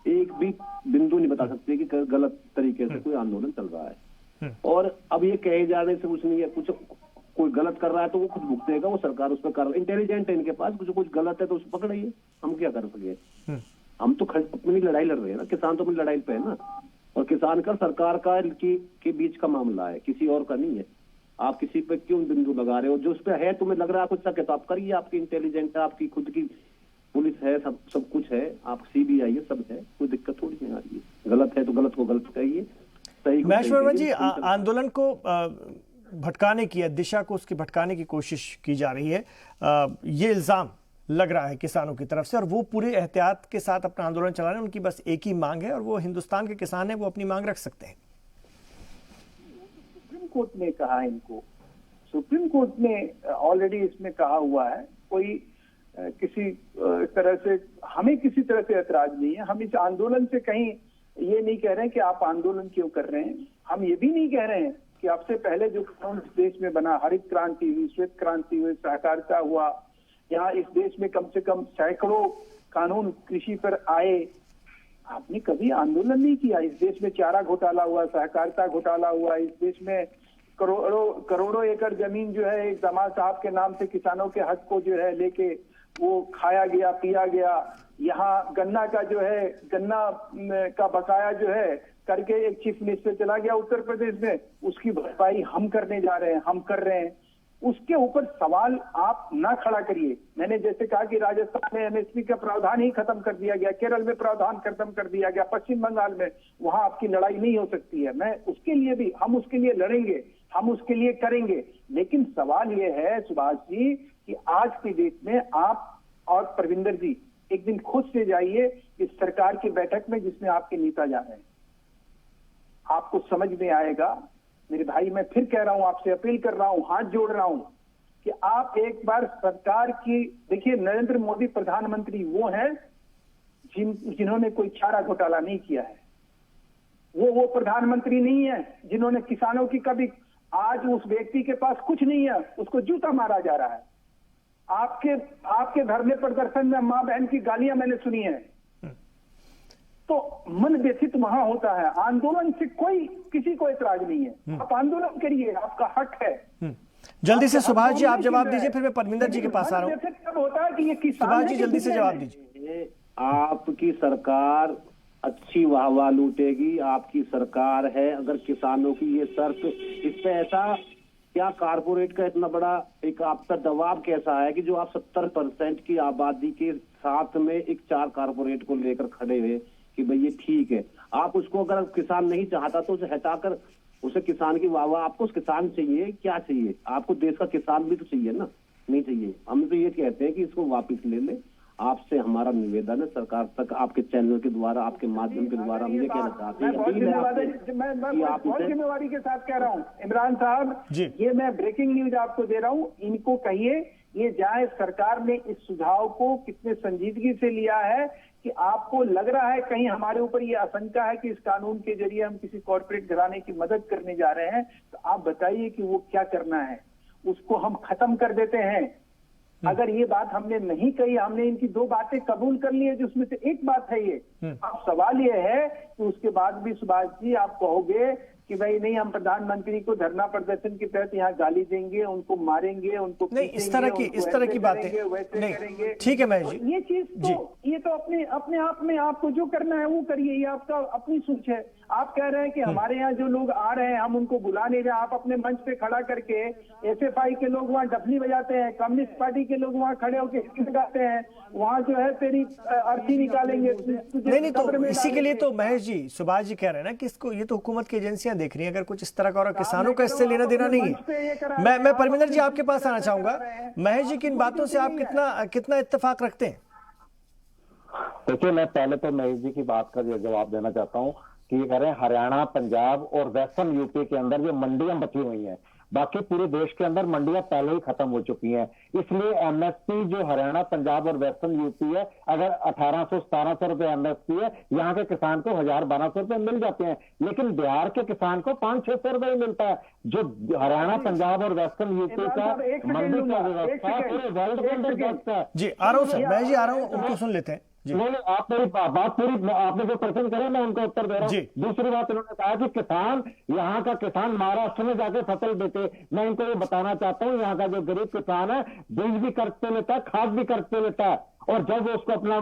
एक भी बिंदु नहीं बता सकते कि गलत तरीके से कोई आंदोलन चल रहा है। और अब ये कहे जाने से कुछ नहीं है। कुछ कोई गलत कर रहा है तो वो खुद भुगतेगा, वो सरकार उस पर कर रही है। इंटेलिजेंट है इनके पास, कुछ गलत है तो उसको पकड़ाइए, हम क्या कर सके। हम तो अपनी लड़ाई लड़ रहे हैं ना, किसान तो अपनी लड़ाई पे है ना। और किसान का सरकार का के बीच का मामला है, किसी और का नहीं है। आप किसी पे क्यों बिंदु लगा रहे हो? जो उस पर है, तुम्हें लग रहा है कुछ सके तो आप करिए। आपकी इंटेलिजेंट है, आपकी खुद की पुलिस है, सब कुछ है, आप CBI है, सब है, कोई दिक्कत थोड़ी नहीं आ रही है। गलत है तो गलत को गलत कहिए, सही को महेश वर्मा जी, आंदोलन को भटकाने की, दिशा को उसकी भटकाने की कोशिश की जा रही है, ये इल्जाम लग रहा है किसानों की तरफ से, और वो पूरे एहतियात के साथ अपना आंदोलन चला रहे हैं। उनकी बस एक ही मांग है और वो हिंदुस्तान के किसान है, वो अपनी मांग रख सकते हैं। सुप्रीम कोर्ट ने कहा इनको, सुप्रीम कोर्ट ने ऑलरेडी इसमें कहा हुआ है, कोई किसी तरह से, हमें किसी तरह से ऐतराज नहीं है। हम इस आंदोलन से कहीं ये नहीं कह रहे हैं कि आप आंदोलन क्यों कर रहे हैं। हम ये भी नहीं कह रहे हैं कि आपसे पहले जो कानून इस देश में बना, हरित क्रांति हुई, श्वेत क्रांति हुई, सहकारिता हुआ, यहाँ इस देश में कम से कम सैकड़ों कानून कृषि पर आए, आपने कभी आंदोलन नहीं किया। इस देश में चारा घोटाला हुआ, सहकारिता घोटाला हुआ, इस देश में करोड़ों एकड़ जमीन जो है एक दामाद साहब के नाम से किसानों के हक को जो है लेके वो खाया गया, पिया गया। यहाँ गन्ना का जो है, गन्ना का बकाया जो है करके एक चीफ मिनिस्टर चला गया उत्तर प्रदेश में, उसकी भरपाई हम करने जा रहे हैं, हम कर रहे हैं। उसके ऊपर सवाल आप ना खड़ा करिए। मैंने जैसे कहा कि राजस्थान में एमएसपी का प्रावधान ही खत्म कर दिया गया, केरल में प्रावधान खत्म कर दिया गया, पश्चिम बंगाल में, वहां आपकी लड़ाई नहीं हो सकती है। मैं उसके लिए भी, हम उसके लिए लड़ेंगे, हम उसके लिए करेंगे। लेकिन सवाल यह है सुभाष जी कि आज की डेट में आप और प्रविंदर जी एक दिन खुद से जाइए इस सरकार की बैठक में जिसमें आपके नेता जा रहे हैं, आपको समझ में आएगा। मेरे भाई, मैं फिर कह रहा हूं, आपसे अपील कर रहा हूं, हाथ जोड़ रहा हूं कि आप एक बार सरकार की, देखिए नरेंद्र मोदी प्रधानमंत्री वो हैं जिन्होंने कोई चारा घोटाला नहीं किया है। वो प्रधानमंत्री नहीं है जिन्होंने किसानों की कभी, आज उस व्यक्ति के पास कुछ नहीं है, उसको जूता मारा जा रहा है। आपके धरने प्रदर्शन में मां बहन की गालियां मैंने सुनी है। तो मन व्यथित वहां होता है। आंदोलन से कोई किसी को एतराज नहीं है, आप आंदोलन करिए, आपका हक है। जल्दी से सुभाष जी आप जवाब दीजिए, फिर मैं परमिंदर जी के पास आ रहा हूँ। तब होता है कि ये किसान, सुभाष जी जल्दी से जवाब दीजिए। आपकी सरकार अच्छी वाहवाह लूटेगी, आपकी सरकार है। अगर किसानों की ये शर्त, इस पे ऐसा क्या कारपोरेट का इतना बड़ा एक आप पर दबाव कैसा है कि जो आप 70% की आबादी के साथ में एक 4 कारपोरेट को लेकर खड़े हुए कि भाई ये ठीक है। आप उसको, अगर किसान नहीं चाहता तो उसे हटाकर उसे किसान की वाहवाह, आपको उस किसान चाहिए, क्या चाहिए आपको? देश का किसान भी तो चाहिए ना, नहीं चाहिए। हम तो ये कहते हैं कि इसको वापस ले ले। आपसे हमारा निवेदन है सरकार तक, आपके चैनल के द्वारा, आपके माध्यम के द्वारा, हम ये कहना चाहते हैं। मैं बहुत जिम्मेवारी के साथ कह रहा हूँ इमरान साहब, ये मैं ब्रेकिंग न्यूज आपको दे रहा हूँ, इनको कहिए ये जाए। सरकार ने इस सुझाव को कितने संजीदगी से लिया है कि आपको लग रहा है कहीं हमारे ऊपर ये आशंका है कि इस कानून के जरिए हम किसी कॉर्पोरेट घराने की मदद करने जा रहे हैं, तो आप बताइए कि वो क्या करना है, उसको हम खत्म कर देते हैं। अगर ये बात हमने नहीं कही, हमने इनकी 2 बातें कबूल कर ली है जिसमें से एक बात है ये। अब सवाल ये है कि उसके बाद भी सुभाष जी आप कहोगे कि भाई नहीं, हम प्रधानमंत्री को धरना प्रदर्शन के तहत यहाँ गाली देंगे, उनको मारेंगे, उनको नहीं, इस तरह की बातें नहीं। ठीक है महेश जी, ये चीज तो ये तो अपने आप में आपको जो करना है वो करिए, ये आपका अपनी सोच है। आप कह रहे हैं कि हमारे यहाँ जो लोग आ रहे हैं हम उनको बुला नहीं रहे। आप अपने मंच पे खड़ा करके एसएफआई के लोग वहाँ डफली बजाते हैं, कम्युनिस्ट पार्टी के लोग वहाँ खड़े होकर लगाते हैं, वहाँ जो है तेरी अर्थी निकालेंगे। नहीं, तो इसी के लिए तो महेश जी, सुभाष जी कह रहे हैं ना कि इसको, ये तो हुकूमत की एजेंसियां देख रही हैं, अगर कुछ इस तरह का और किसानों का इससे लेना देना नहीं है। मैं परमिंदर जी आपके पास आना चाहूंगा। महेश जी, किन बातों से आप कितना इत्तेफाक रखते हैं? देखिए, मैं पहले तो महेश जी की बात का जवाब देना चाहता हूँ कि ये कह रहे हैं हरियाणा, पंजाब और वेस्टर्न यूपी के अंदर जो मंडियां बची हुई हैं, बाकी पूरे देश के अंदर मंडियां पहले ही खत्म हो चुकी हैं। इसलिए एमएसपी जो हरियाणा, पंजाब और वेस्टर्न यूपी है, अगर 1800-1700 रुपए एमएसपी है, यहाँ के किसान को 1000-1200 रुपए मिल जाते हैं, लेकिन बिहार के किसान को 500-600 रुपए ही मिलता है। जो हरियाणा, पंजाब और वेस्टर्न यूपी का मंडी का व्यवस्था पूरे वर्ल्ड के अंदर बेस्ट है। जी आ रहा हूँ सर, मैं जी आ रहा हूँ, उनको सुन लेते हैं। नहीं, आप मेरी बात पूरी, आपने जो प्रश्न करे मैं उनको उत्तर दे रहा हूँ। दूसरी बात, उन्होंने कहा कि किसान, यहाँ का किसान महाराष्ट्र में जाके फसल बेचे। मैं इनको ये बताना चाहता हूँ, यहाँ का जो गरीब किसान है बीज भी खर्च पे लेता है, खाद भी खर्च पे लेता है, और जब वो उसको अपना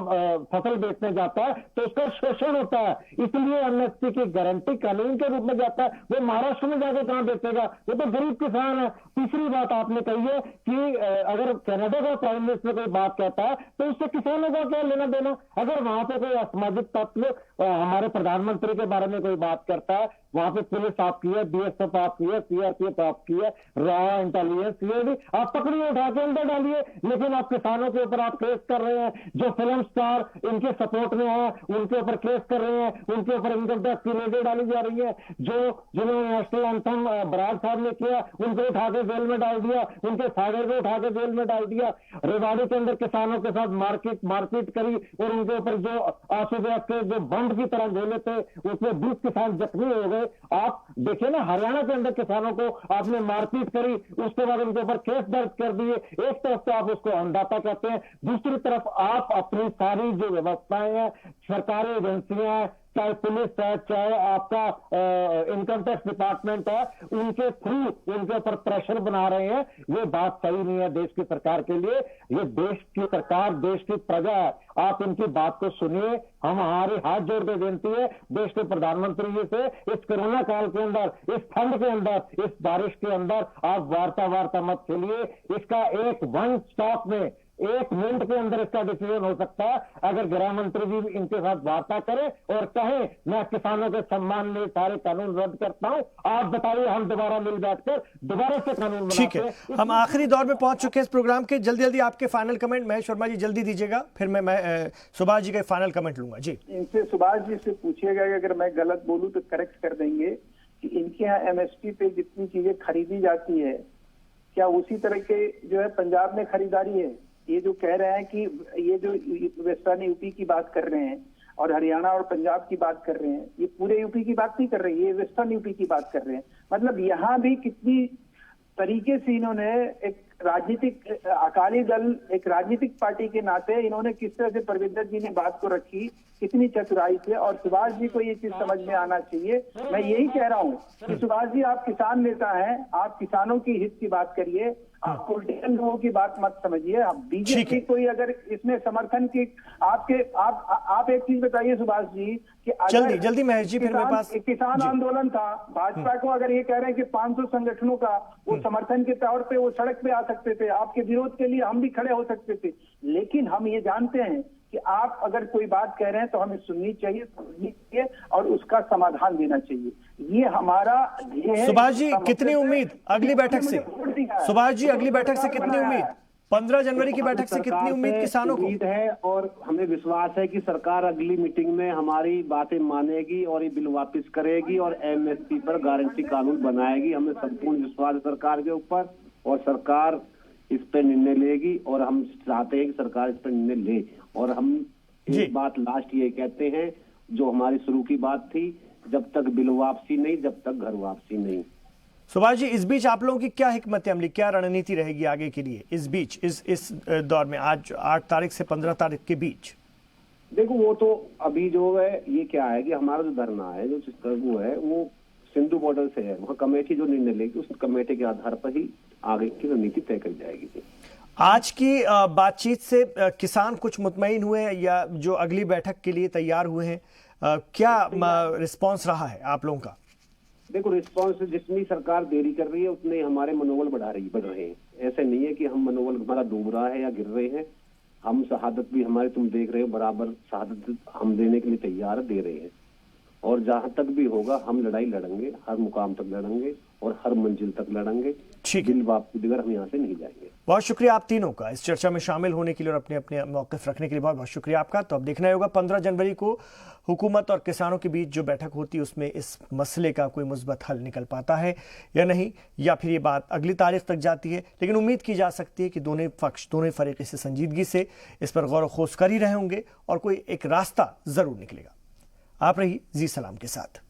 फसल बेचने जाता है तो उसका शोषण होता है। इसलिए एमएसपी की गारंटी कानून के रूप में जाता है, वो महाराष्ट्र में जाके कहाँ बेचेगा? वो तो गरीब किसान है। तीसरी बात आपने कही है कि अगर कनाडा का प्राइम मिनिस्टर कोई बात कहता है तो उससे किसानों का क्या लेना देना? अगर वहां पे कोई असामाजिक तत्व हमारे प्रधानमंत्री के बारे में कोई बात करता है, वहां पे पुलिस आपकी है, बीएसएफ आपकी है, सीआरपीएफ आपकी है, रॉ इंटेलिजेंस, ये भी आप पकड़िए, उठा के अंदर डालिए, लेकिन आप किसानों के ऊपर आप केस कर रहे हैं। जो फिल्म स्टार इनके सपोर्ट में है उनके ऊपर केस कर रहे हैं, उनके ऊपर इनकम टैक्स की रेडें डाली जा रही है। जिन्होंने नेशनल एंथम बराड़ साहब ने किया उनको उठा के जेल में डाल दिया, उनके सागर को उठा के जेल में डाल दिया। रेवाड़ी के अंदर किसानों के साथ मारपीट करी और उनके ऊपर जो आंसू गैस के जो बंद की तरह गोले थे उसमें 20 किसान जख्मी हो गए। आप देखिए ना, हरियाणा के अंदर किसानों को आपने मारपीट करी, उसके बाद उनके ऊपर केस दर्ज कर दिए। एक तरफ तो आप उसको अन्नदाता कहते हैं, दूसरी तरफ आप अपनी सारी जो व्यवस्थाएं हैं, सरकारी एजेंसियां, चाहे पुलिस है, चाहे आपका इनकम टैक्स डिपार्टमेंट है, उनके थ्रू उनके ऊपर प्रेशर बना रहे हैं। ये बात सही नहीं है देश की सरकार के लिए। ये देश की सरकार, देश की प्रजा है, आप इनकी बात को सुनिए। हम हमारी हाथ जोड़ के विनती है देश के प्रधानमंत्री जी से, इस कोरोना काल के अंदर, इस ठंड के अंदर, इस बारिश के अंदर आप वार्ता मत खेलिए। इसका एक वन स्टॉप में 1 मिनट के अंदर इसका डिसीजन हो सकता है। अगर गृह मंत्री जी इनके साथ वार्ता करें और कहें मैं किसानों के सम्मान में सारे कानून रद्द करता हूं, आप बताइए, हम दोबारा मिल बैठकर दोबारा से कानून ठीक है। हम आखिरी दौर में पहुंच चुके हैं इस प्रोग्राम के। जल्दी आपके फाइनल कमेंट महेश वर्मा जी जल्दी दीजिएगा, फिर मैं सुभाष जी का फाइनल कमेंट लूंगा जी। इनसे सुभाष जी से पूछिएगा कि अगर मैं गलत बोलूं तो करेक्ट कर देंगे कि इनके यहाँ एमएसपी पे जितनी चीजें खरीदी जाती है, क्या उसी तरह के जो है पंजाब में खरीदारी है? ये जो कह रहे हैं कि ये जो वेस्टर्न यूपी की बात कर रहे हैं और हरियाणा और पंजाब की बात कर रहे हैं, ये पूरे यूपी की बात नहीं कर रहे, ये वेस्टर्न यूपी की बात कर रहे हैं। मतलब यहाँ भी कितनी तरीके से इन्होंने एक राजनीतिक अकाली दल, एक राजनीतिक पार्टी के नाते इन्होंने किस तरह से परविंदर जी ने बात को रखी, कितनी चतुराई से। और सुभाष जी को ये चीज समझ में आना चाहिए। मैं यही कह रहा हूँ कि सुभाष जी आप किसान नेता हैं, आप किसानों की हित की बात करिए, आप पॉलिटिकल लोगों की बात मत समझिए। आप बीजेपी कोई अगर इसमें समर्थन की आप एक चीज बताइए सुभाष जी कि अगर जल्दी महेश जी, फिर मेरे पास किसान आंदोलन था, भाजपा को अगर ये कह रहे हैं कि 500 संगठनों का वो समर्थन के तौर पे वो सड़क पे आ सकते थे, आपके विरोध के लिए हम भी खड़े हो सकते थे। लेकिन हम ये जानते हैं कि आप अगर कोई बात कह रहे हैं तो हमें सुननी चाहिए, समझनी चाहिए और उसका समाधान देना चाहिए। ये हमारा ध्येय है। सुभाष जी कितनी उम्मीद अगली बैठक से? सुभाष जी अगली बैठक से कितनी उम्मीद? 15 जनवरी की बैठक से कितनी उम्मीद किसानों को? उम्मीद है और हमें विश्वास है कि सरकार अगली मीटिंग में हमारी बातें मानेगी और ये बिल वापस करेगी और एमएसपी पर गारंटी कानून बनाएगी। हमें संपूर्ण विश्वास है सरकार के ऊपर और सरकार इस पर निर्णय लेगी और हम चाहते हैं कि सरकार इस पर निर्णय ले। और हम एक बात लास्ट ये कहते हैं, जो हमारी शुरू की बात थी, जब तक बिल वापसी नहीं, जब तक घर वापसी नहीं। सुभाष जी, इस बीच आप लोगों की क्या हिकमत अमली, क्या रणनीति रहेगी आगे के लिए इस बीच, इस दौर में, आज 8 तारीख से 15 तारीख के बीच? देखो वो तो अभी जो है ये क्या है कि हमारा जो धरना है, जो वो है, वो सिंधु बॉर्डर से है। वहाँ कमेटी जो निर्णय लेगी उस कमेटी के आधार पर ही आगे की रणनीति तय करी जाएगी। आज की बातचीत से किसान कुछ मुतमईन हुए हैं या जो अगली बैठक के लिए तैयार हुए हैं, क्या रिस्पांस रहा है आप लोगों का? देखो रिस्पांस जितनी सरकार देरी कर रही है उतने हमारे मनोबल बढ़ रहे हैं। ऐसे नहीं है कि हम मनोबल हमारा डूब रहा है या गिर रहे हैं। हम शहादत भी हमारे, तुम देख रहे हो, बराबर शहादत हम देने के लिए तैयार दे रहे हैं। और जहां तक भी होगा हम लड़ाई लड़ेंगे, हर मुकाम तक लड़ेंगे और हर मंजिल तक लड़ेंगे। बिल वापसी बगैर हम यहाँ से नहीं जाएंगे। बहुत शुक्रिया आप तीनों का इस चर्चा में शामिल होने के लिए और अपने अपने मौक़िफ़ रखने के लिए बहुत बहुत शुक्रिया आपका। तो अब देखना होगा 15 जनवरी को हुकूमत और किसानों के बीच जो बैठक होती है उसमें इस मसले का कोई मुस्बत हल निकल पाता है या नहीं, या फिर ये बात अगली तारीख तक जाती है। लेकिन उम्मीद की जा सकती है कि दोनों पक्ष, दोनों फरीक़ से संजीदगी से इस पर गौर व खोज कर ही रहे होंगे और कोई एक रास्ता ज़रूर निकलेगा। आप रही जी सलाम के साथ।